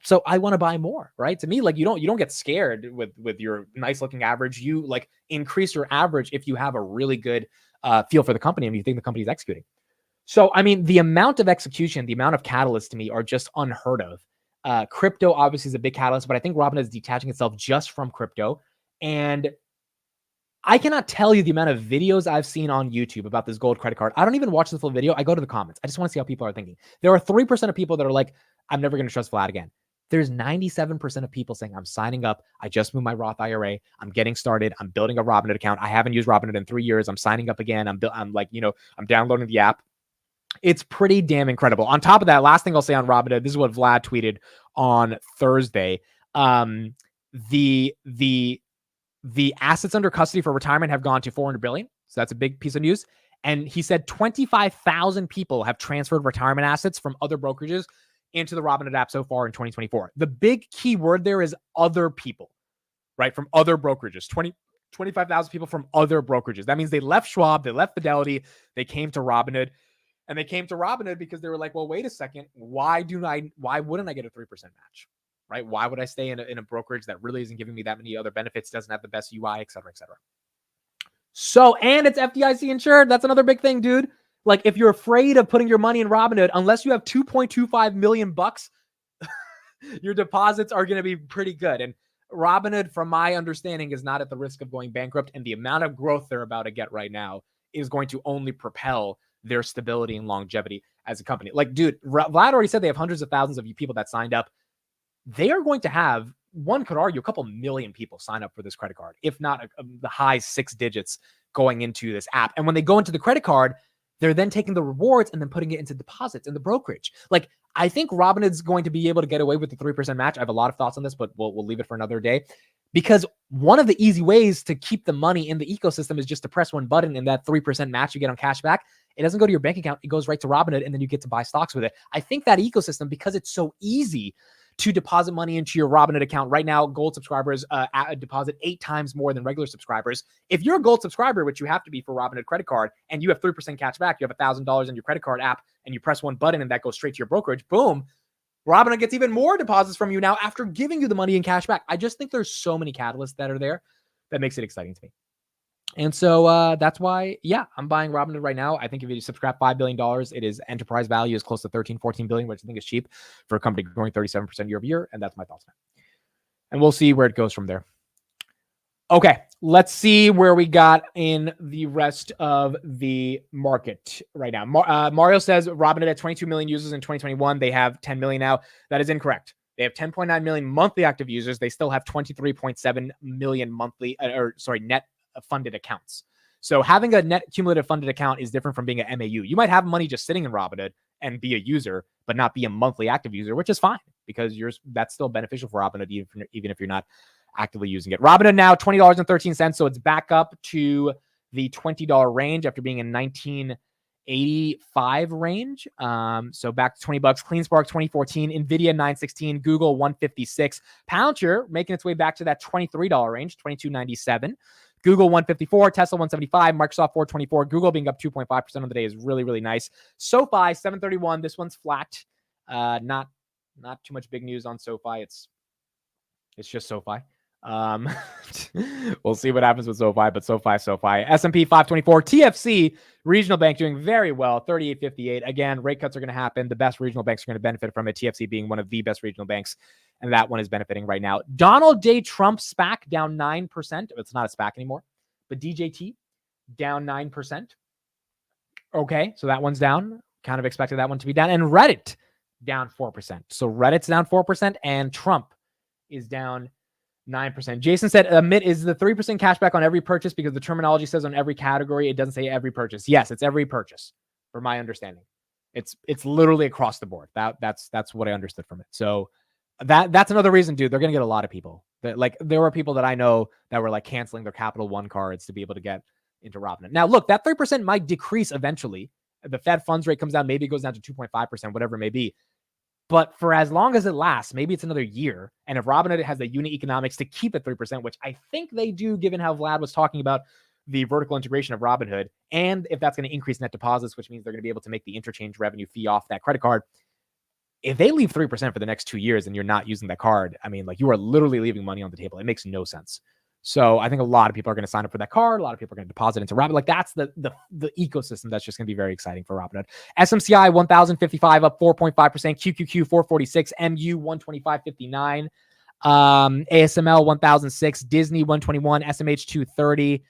So I want to buy more, right? To me, like, you don't get scared with your nice looking average. You like increase your average if you have a really good feel for the company and you think the company is executing. So, I mean, the amount of execution, the amount of catalysts to me are just unheard of. Crypto obviously is a big catalyst, but I think Robinhood is detaching itself just from crypto. And I cannot tell you the amount of videos I've seen on YouTube about this gold credit card. I don't even watch the full video. I go to the comments. I just want to see how people are thinking. There are 3% of people that are like, I'm never going to trust Vlad again. There's 97% of people saying, I'm signing up. I just moved my Roth IRA. I'm getting started. I'm building a Robinhood account. I haven't used Robinhood in 3 years. I'm signing up again. I'm downloading the app. It's pretty damn incredible. On top of that, last thing I'll say on Robinhood, this is what Vlad tweeted on Thursday. The assets under custody for retirement have gone to 400 billion. So that's a big piece of news. And he said 25,000 people have transferred retirement assets from other brokerages into the Robinhood app so far in 2024. The big key word there is other people, right? From other brokerages, 25,000 people from other brokerages. That means they left Schwab, they left Fidelity, they came to Robinhood. And they came to Robinhood because they were like, well, wait a second. Why wouldn't I get a 3% match? Right? Why would I stay in a brokerage that really isn't giving me that many other benefits, doesn't have the best UI, et cetera, et cetera. So, and it's FDIC insured. That's another big thing, dude. Like, if you're afraid of putting your money in Robinhood, unless you have $2.25 million, your deposits are going to be pretty good. And Robinhood, from my understanding, is not at the risk of going bankrupt. And the amount of growth they're about to get right now is going to only propel their stability and longevity as a company. Like, dude, Vlad already said they have hundreds of thousands of people that signed up. They are going to have, one could argue, a couple million people sign up for this credit card, if not the high 6 digits going into this app. And when they go into the credit card, they're then taking the rewards and then putting it into deposits in the brokerage. Like, I think Robinhood's going to be able to get away with the 3% match. I have a lot of thoughts on this, but we'll leave it for another day. Because one of the easy ways to keep the money in the ecosystem is just to press one button, and that 3% match you get on cash back, it doesn't go to your bank account. It goes right to Robinhood, and then you get to buy stocks with it. I think that ecosystem, because it's so easy to deposit money into your Robinhood account right now, Gold subscribers deposit 8 times more than regular subscribers. If you're a Gold subscriber, which you have to be for Robinhood credit card, and you have 3% cash back, you have $1,000 in your credit card app, and you press one button and that goes straight to your brokerage, boom, Robinhood gets even more deposits from you now after giving you the money in cash back. I just think there's so many catalysts that are there that makes it exciting to me. And so that's why, yeah, I'm buying Robinhood right now. I think if you subscribe $5 billion, it is enterprise value is close to 13, 14 billion, which I think is cheap for a company growing 37% year over year. And that's my thoughts now. And we'll see where it goes from there. Okay, let's see where we got in the rest of the market right now. Mario says Robinhood had 22 million users in 2021. They have 10 million now. That is incorrect. They have 10.9 million monthly active users. They still have 23.7 million net funded accounts. So having a net cumulative funded account is different from being an MAU. You might have money just sitting in Robinhood and be a user, but not be a monthly active user, which is fine because that's still beneficial for Robinhood, even if you're not actively using it. Robinhood now $20.13. So it's back up to the $20 range after being in 1985 range. So back to $20. CleanSpark 2014, Nvidia 916, Google 156, Palantir making its way back to that $23 range, $22.97. Google 154, Tesla 175, Microsoft 424. Google being up 2.5% on the day is really, really nice. SoFi 731. This one's flat. Not too much big news on SoFi. It's It's just SoFi. We'll see what happens with SoFi, but SoFi. S&P 524, TFC, regional bank doing very well, 38.58. Again, rate cuts are going to happen. The best regional banks are going to benefit from it, TFC being one of the best regional banks, and that one is benefiting right now. Donald J. Trump SPAC down 9%. It's not a SPAC anymore, but DJT down 9%. Okay, so that one's down. Kind of expected that one to be down. And Reddit down 4%. So Reddit's down 4%, and Trump is down 9%. Jason said, Amit, is the 3% cashback on every purchase because the terminology says on every category, it doesn't say every purchase. Yes, it's every purchase, from my understanding. It's literally across the board. That's what I understood from it. So that's another reason, dude. They're gonna get a lot of people. Like there were people that I know that were like canceling their Capital One cards to be able to get into Robinhood. Now, look, that 3% might decrease eventually. The Fed funds rate comes down, maybe it goes down to 2.5%, whatever it may be. But for as long as it lasts, maybe it's another year. And if Robinhood has the unit economics to keep it 3%, which I think they do, given how Vlad was talking about the vertical integration of Robinhood, and if that's going to increase net deposits, which means they're going to be able to make the interchange revenue fee off that credit card. If they leave 3% for the next 2 years and you're not using that card, I mean, like you are literally leaving money on the table. It makes no sense. So I think a lot of people are going to sign up for that card. A lot of people are going to deposit into Robinhood. Like that's the ecosystem that's just going to be very exciting for Robinhood. SMCI 1,055 up 4.5%. QQQ 446. MU 125.59. ASML 1,006. Disney 121. SMH 230.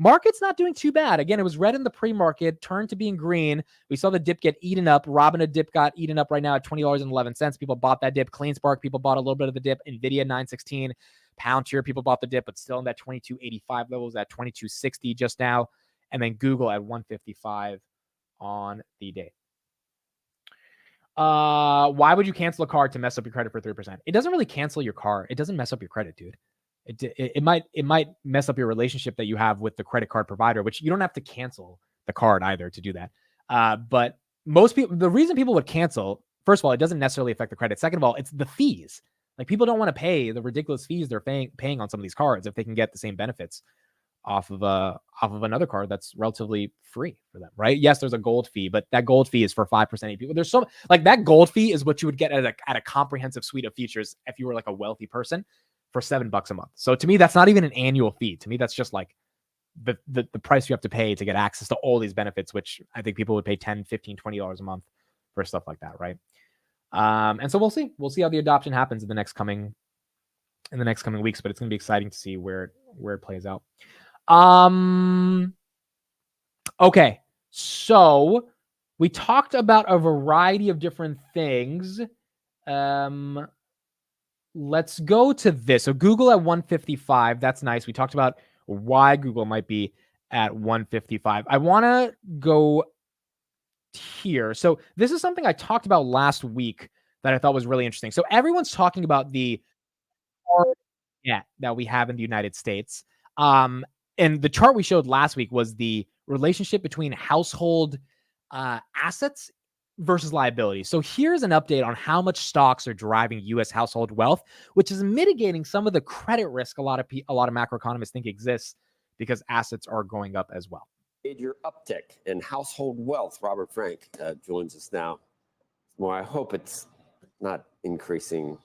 Market's not doing too bad. Again, it was red in the pre-market, turned to being green. We saw the dip get eaten up. Robinhood dip got eaten up right now at $20.11. People bought that dip. CleanSpark, people bought a little bit of the dip. NVIDIA 916. Palantir, people bought the dip, but still in that 22.85 levels at 22.60 just now. And then Google at 155 on the day. Why would you cancel a card to mess up your credit for 3%? It doesn't really cancel your card. It doesn't mess up your credit, dude. It might mess up your relationship that you have with the credit card provider, which you don't have to cancel the card either to do that. But most people, the reason people would cancel, first of all, it doesn't necessarily affect the credit. Second of all, it's the fees. Like people don't want to pay the ridiculous fees they're paying on some of these cards if they can get the same benefits off of another card that's relatively free for them, right? Yes, there's a gold fee, but that gold fee is for 5% of people. There's so like that gold fee is what you would get at a comprehensive suite of features if you were like a wealthy person for $7 a month. So to me, that's not even an annual fee. To me, that's just like the price you have to pay to get access to all these benefits, which I think people would pay $10, $15, $20 a month for stuff like that, right? And so we'll see how the adoption happens in the next coming weeks, but it's going to be exciting to see where it plays out. Okay. So we talked about a variety of different things. Let's go to this. So Google at 155. That's nice. We talked about why Google might be at 155. I want to go here. So this is something I talked about last week that I thought was really interesting. So everyone's talking about the debt that we have in the United States. And the chart we showed last week was the relationship between household assets versus liability. So here's an update on how much stocks are driving U.S. household wealth, which is mitigating some of the credit risk a lot of macroeconomists think exists because assets are going up as well.
Major uptick in household wealth. Robert Frank joins us now. Well, I hope it's not increasing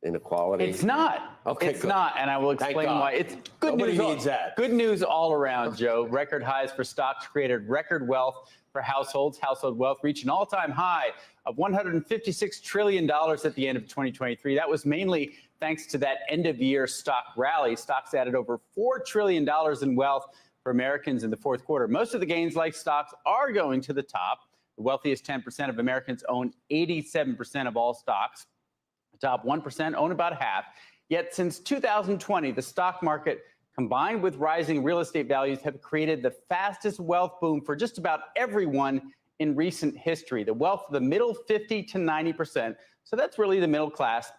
inequality.
It's not.
Okay,
it's
good.
not, and I will explain why. It's good
Nobody
news.
needs that.
Good news all around, Joe. Record highs for stocks created record wealth for households. Household wealth reached an all-time high of $156 trillion at the end of 2023. That was mainly thanks to that end-of-year stock rally. Stocks added over $4 trillion in wealth for Americans in the fourth quarter. Most of the gains, like stocks, are going to the top. The wealthiest 10% of Americans own 87% of all stocks. The top 1% own about half. Yet since 2020, the stock market, combined with rising real estate values, have created the fastest wealth boom for just about everyone in recent history. The wealth of the middle 50 to 90%, so that's really the middle class,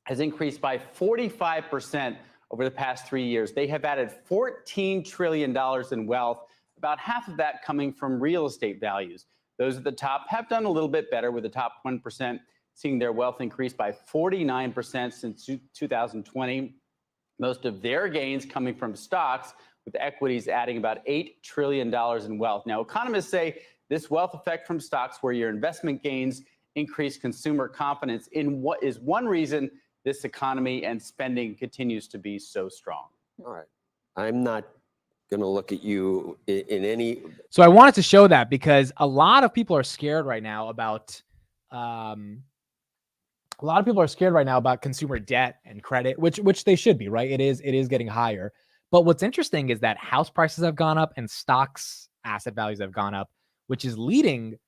has increased by 45% over the past 3 years. They have added $14 trillion in wealth, about half of that coming from real estate values. Those at the top have done a little bit better, with the top 1% seeing their wealth increase by 49% since 2020. Most of their gains coming from stocks, with equities adding about $8 trillion in wealth. Now, economists say this wealth effect from stocks, where your investment gains increase consumer confidence, in what is one reason this economy and spending continues to be so strong.
All right. I'm not going to look at you in any.
So I wanted to show that because a lot of people are scared right now about consumer debt and credit, which they should be, right? It is getting higher. But what's interesting is that house prices have gone up and stocks asset values have gone up, which is leading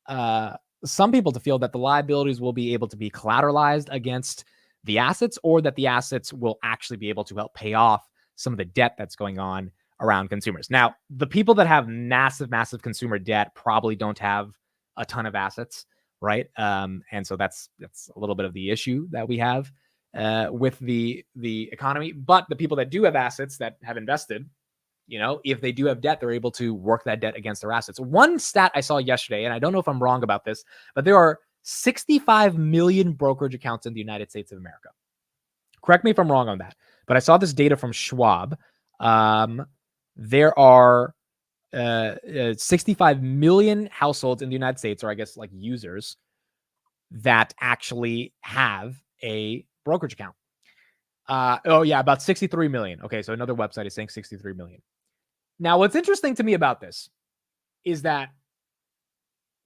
some people to feel that the liabilities will be able to be collateralized against the assets, or that the assets will actually be able to help pay off some of the debt that's going on around consumers. Now, the people that have massive consumer debt probably don't have a ton of assets, right? And so that's a little bit of the issue that we have with the economy. But the people that do have assets that have invested, if they do have debt, they're able to work that debt against their assets. One stat I saw yesterday, and I don't know if I'm wrong about this, but there are 65 million brokerage accounts in the United States of America. Correct me if I'm wrong on that, but I saw this data from Schwab. There are 65 million households in the United States, or I guess like users, that actually have a brokerage account. About 63 million. Okay, so another website is saying 63 million. Now, what's interesting to me about this is that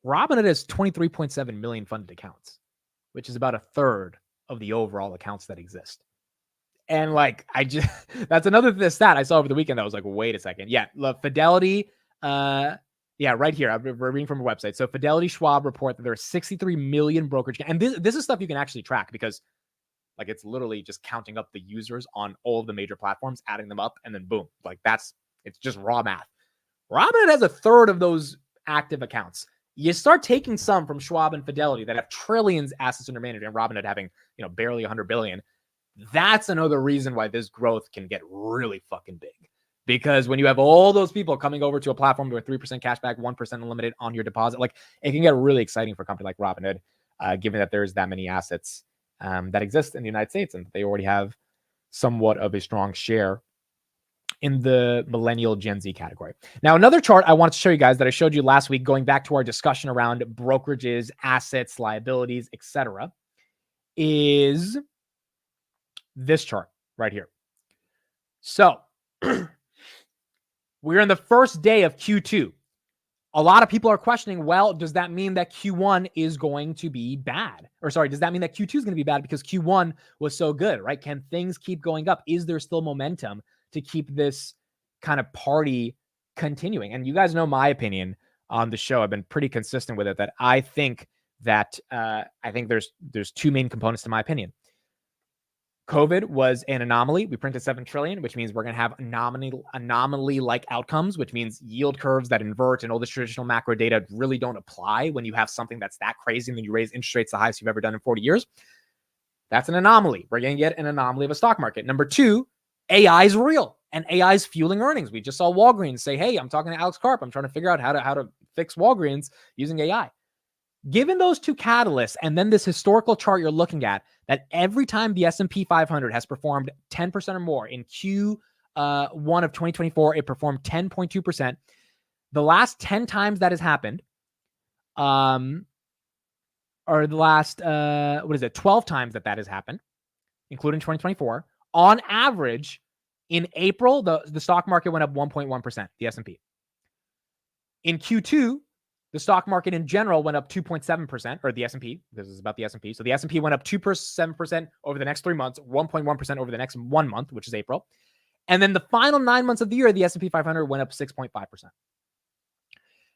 Robinhood has 23.7 million funded accounts, which is about a third of the overall accounts that exist. And that's another stat I saw over the weekend that was like, wait a second. Yeah, Fidelity, right here. I'm reading from a website. So Fidelity Schwab report that there are 63 million brokerage. And this is stuff you can actually track because it's literally just counting up the users on all of the major platforms, adding them up, and then boom. It's just raw math. Robinhood has a third of those active accounts. You start taking some from Schwab and Fidelity that have trillions assets under management, and Robinhood having, barely 100 billion. That's another reason why this growth can get really fucking big. Because when you have all those people coming over to a platform with 3% cashback, 1% unlimited on your deposit, it can get really exciting for a company like Robinhood, given that there's that many assets that exist in the United States, and they already have somewhat of a strong share in the millennial Gen Z category. Now, another chart I want to show you guys that I showed you last week, going back to our discussion around brokerages, assets, liabilities, etc., is this chart right here. So we're in the first day of Q2. A lot of people are questioning, well, does that mean that Q1 is going to be bad? Or sorry, does that mean that Q2 is going to be bad because Q1 was so good, right? Can things keep going up? Is there still momentum to keep this kind of party continuing? And you guys know my opinion on the show. I've been pretty consistent with it, that I think there's two main components to my opinion. COVID was an anomaly. We printed 7 trillion, which means we're going to have anomaly-like outcomes, which means yield curves that invert and all the traditional macro data really don't apply when you have something that's that crazy and then you raise interest rates the highest you've ever done in 40 years. That's an anomaly. We're going to get an anomaly of a stock market. Number 2, AI is real and AI is fueling earnings. We just saw Walgreens say, hey, I'm talking to Alex Karp. I'm trying to figure out how to fix Walgreens using AI. Given those two catalysts and then this historical chart you're looking at, that every time the S&P 500 has performed 10% or more in Q1 of 2024, it performed 10.2%. The last 10 times that has happened, or the last, 12 times that has happened, including 2024, on average, in April, the stock market went up 1.1%, the S&P. In Q2, the stock market in general went up 2.7%, or the S&P. This is about the S&P. So the S&P went up 2.7% over the next 3 months, 1.1% over the next 1 month, which is April. And then the final 9 months of the year, the S&P 500 went up 6.5%.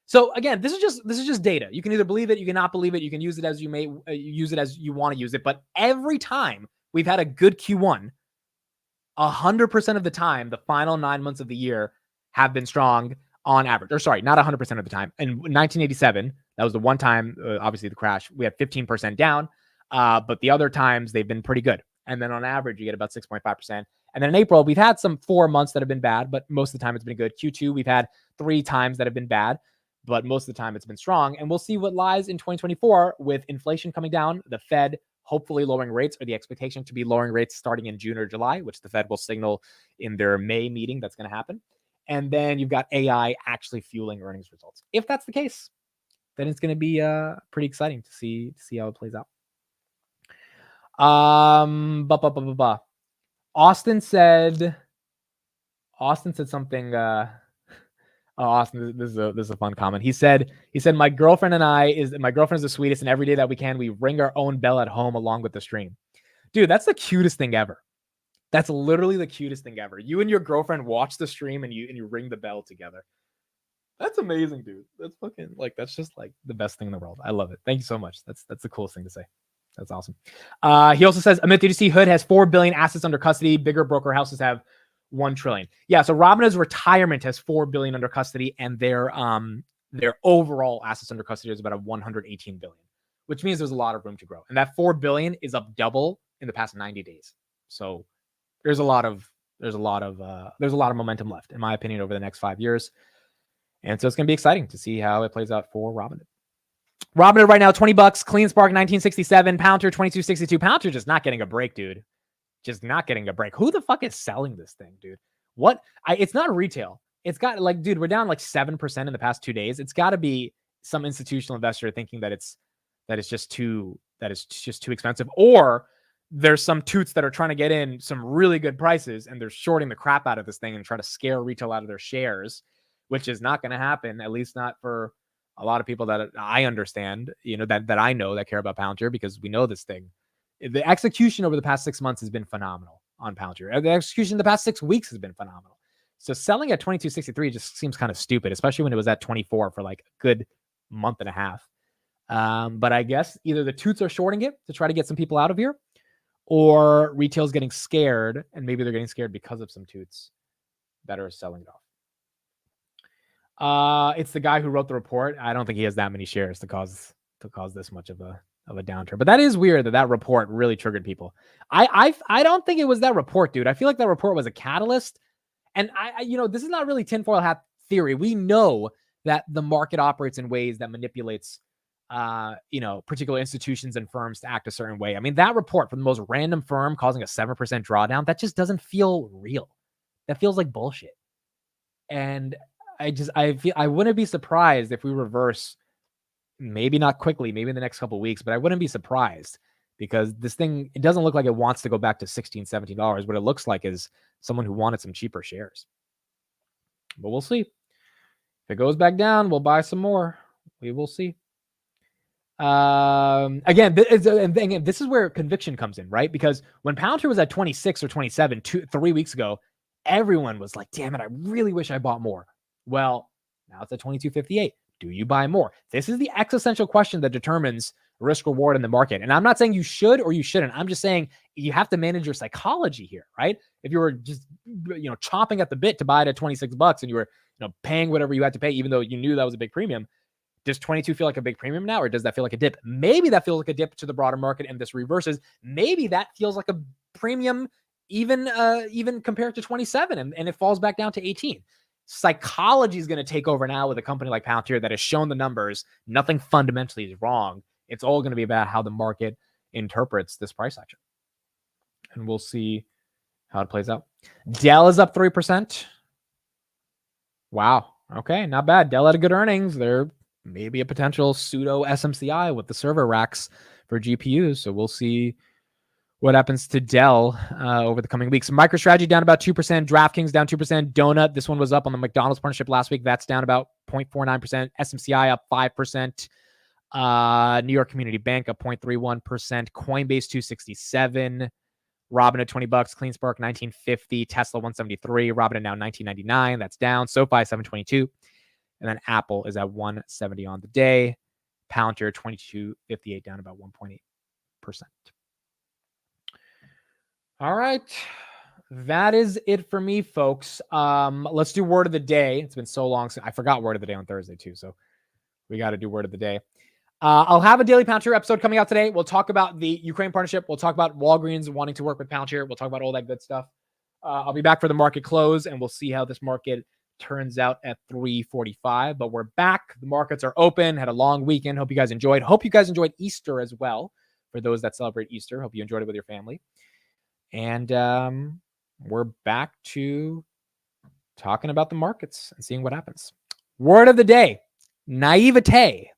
So again, this is just data. You can either believe it, you cannot believe it. You can use it as you may use it as you want to use it. But every time we've had a good Q1, 100% of the time, the final 9 months of the year have been strong on average. Or sorry, not 100% of the time. In 1987, that was the one time, obviously the crash, we had 15% down. But the other times they've been pretty good. And then on average, you get about 6.5%. And then in April, we've had some 4 months that have been bad, but most of the time it's been good. Q2, we've had 3 times that have been bad, but most of the time it's been strong. And we'll see what lies in 2024 with inflation coming down, the Fed hopefully lowering rates, or the expectation to be lowering rates starting in June or July, which the Fed will signal in their May meeting that's going to happen. And then you've got AI actually fueling earnings results. If that's the case, then it's going to be pretty exciting to see how it plays out. Austin said something. Austin, this is a fun comment. He said my girlfriend is the sweetest, and every day that we can, we ring our own bell at home along with the stream. Dude, that's the cutest thing ever. That's literally the cutest thing ever. You and your girlfriend watch the stream and you ring the bell together. That's amazing, dude. That's fucking that's just like the best thing in the world. I love it. Thank you so much. That's the coolest thing to say. That's awesome. He also says, Amit, did you see Hood has 4 billion assets under custody? Bigger broker houses have 1 trillion. Yeah, so Robinhood's retirement has 4 billion under custody, and their overall assets under custody is about 118 billion, which means there's a lot of room to grow. And that 4 billion is up double in the past 90 days. So there's a lot of momentum left, in my opinion, over the next 5 years. And so it's going to be exciting to see how it plays out for Robinhood. Robinhood right now, $20. CleanSpark, 1967. Palantir, 2262. Palantir just not getting a break, dude. Just not getting a break. Who the fuck is selling this thing, dude? It's not retail. It's got dude, we're down 7% in the past 2 days. It's got to be some institutional investor thinking that it's just too expensive, or there's some toots that are trying to get in some really good prices and they're shorting the crap out of this thing and trying to scare retail out of their shares, which is not going to happen, at least not for a lot of people that I understand, that I know that care about Palantir, because we know this thing. The execution over the past 6 months has been phenomenal on Palantir. The execution in the past 6 weeks has been phenomenal. So selling at 2263 just seems kind of stupid, especially when it was at 24 for a good month and a half. But I guess either the toots are shorting it to try to get some people out of here, or retail's getting scared, and maybe they're getting scared because of some toots that are selling it off. It's the guy who wrote the report. I don't think he has that many shares to cause this much of a downturn. But that is weird that report really triggered people. I don't think it was that report, dude. I feel like that report was a catalyst. And this is not really tinfoil hat theory. We know that the market operates in ways that manipulates particular institutions and firms to act a certain way. I mean, that report from the most random firm causing a 7% drawdown, that just doesn't feel real. That feels like bullshit. And I wouldn't be surprised if we reverse, maybe not quickly, maybe in the next couple of weeks, but I wouldn't be surprised, because this thing, it doesn't look like it wants to go back to $16, $17. What it looks like is someone who wanted some cheaper shares. But we'll see. If it goes back down, we'll buy some more. We will see. Again, this is where conviction comes in, right? Because when Palantir was at 26 or 27 3 weeks ago, everyone was like, damn it, I really wish I bought more. Well, now it's at 22.58. Do you buy more? This is the existential question that determines risk reward in the market. And I'm not saying you should or you shouldn't. I'm just saying you have to manage your psychology here, right? If you were just, chomping at the bit to buy it at $26 and you were, paying whatever you had to pay, even though you knew that was a big premium, does 22 feel like a big premium now, or does that feel like a dip? Maybe that feels like a dip to the broader market and this reverses. Maybe that feels like a premium even compared to 27 and it falls back down to 18. Psychology is going to take over now with a company like Palantir that has shown the numbers. Nothing fundamentally is wrong. It's all going to be about how the market interprets this price action. And we'll see how it plays out. Dell is up 3%. Wow. Okay, not bad. Dell had good earnings. They're maybe a potential pseudo SMCI with the server racks for GPUs. So we'll see what happens to Dell over the coming weeks. MicroStrategy down about 2%. DraftKings down 2%. Donut, this one was up on the McDonald's partnership last week. That's down about 0.49%. SMCI up 5%. New York Community Bank up 0.31%. Coinbase 267. Robinhood $20. CleanSpark $19.50. Tesla $173. Robinhood now $19.99. That's down. SoFi $7.22. And then Apple is at $170 on the day. Palantir $22.58, down about 1.8%. All right. That is it for me, folks. Let's do word of the day. It's been so long since I forgot word of the day on Thursday too. So we got to do word of the day. I'll have a daily Palantir episode coming out today. We'll talk about the Ukraine partnership. We'll talk about Walgreens wanting to work with Palantir. We'll talk about all that good stuff. I'll be back for the market close, and we'll see how this market turns out at 3:45. But we're back. The markets are open. Had a long weekend. Hope you guys enjoyed. Hope you guys enjoyed Easter as well. For those that celebrate Easter, hope you enjoyed it with your family. And we're back to talking about the markets and seeing what happens. Word of the day: naivete.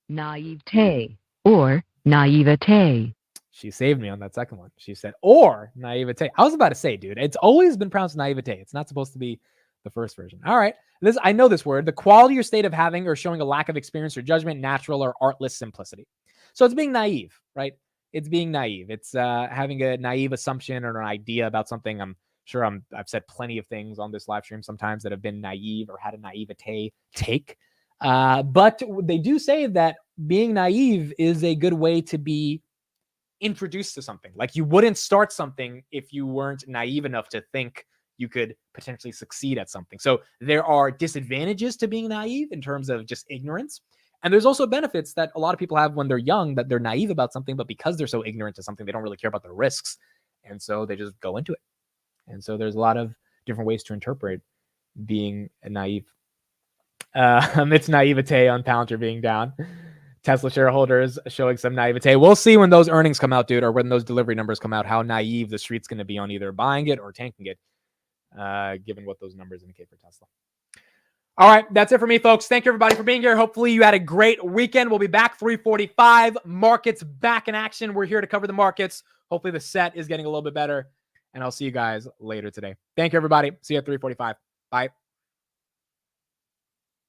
Naivete or naivete.
She saved me on that second one. She said, or naivete. I was about to say, dude, it's always been pronounced naivete. It's not supposed to be the first version. All right. I know this word. The quality or state of having or showing a lack of experience or judgment, natural or artless simplicity. So it's being naive, right? It's being naive. It's having a naive assumption or an idea about something. I'm sure I've said plenty of things on this live stream sometimes that have been naive or had a naivete take. But they do say that being naive is a good way to be introduced to something. Like you wouldn't start something if you weren't naive enough to think you could potentially succeed at something. So there are disadvantages to being naive in terms of just ignorance. And there's also benefits that a lot of people have when they're young, that they're naive about something, but because they're so ignorant to something, they don't really care about the risks. And so they just go into it. And so there's a lot of different ways to interpret being naive. It's naivete on Palantir being down. Tesla shareholders showing some naivete. We'll see when those earnings come out, dude, or when those delivery numbers come out, how naive the street's going to be on either buying it or tanking it, given what those numbers indicate for Tesla. All right, that's it for me, folks. Thank you, everybody, for being here. Hopefully you had a great weekend. We'll be back 3:45. Markets back in action. We're here to cover the markets. Hopefully the set is getting a little bit better, and I'll see you guys later today. Thank you, everybody. See you at 3:45. Bye.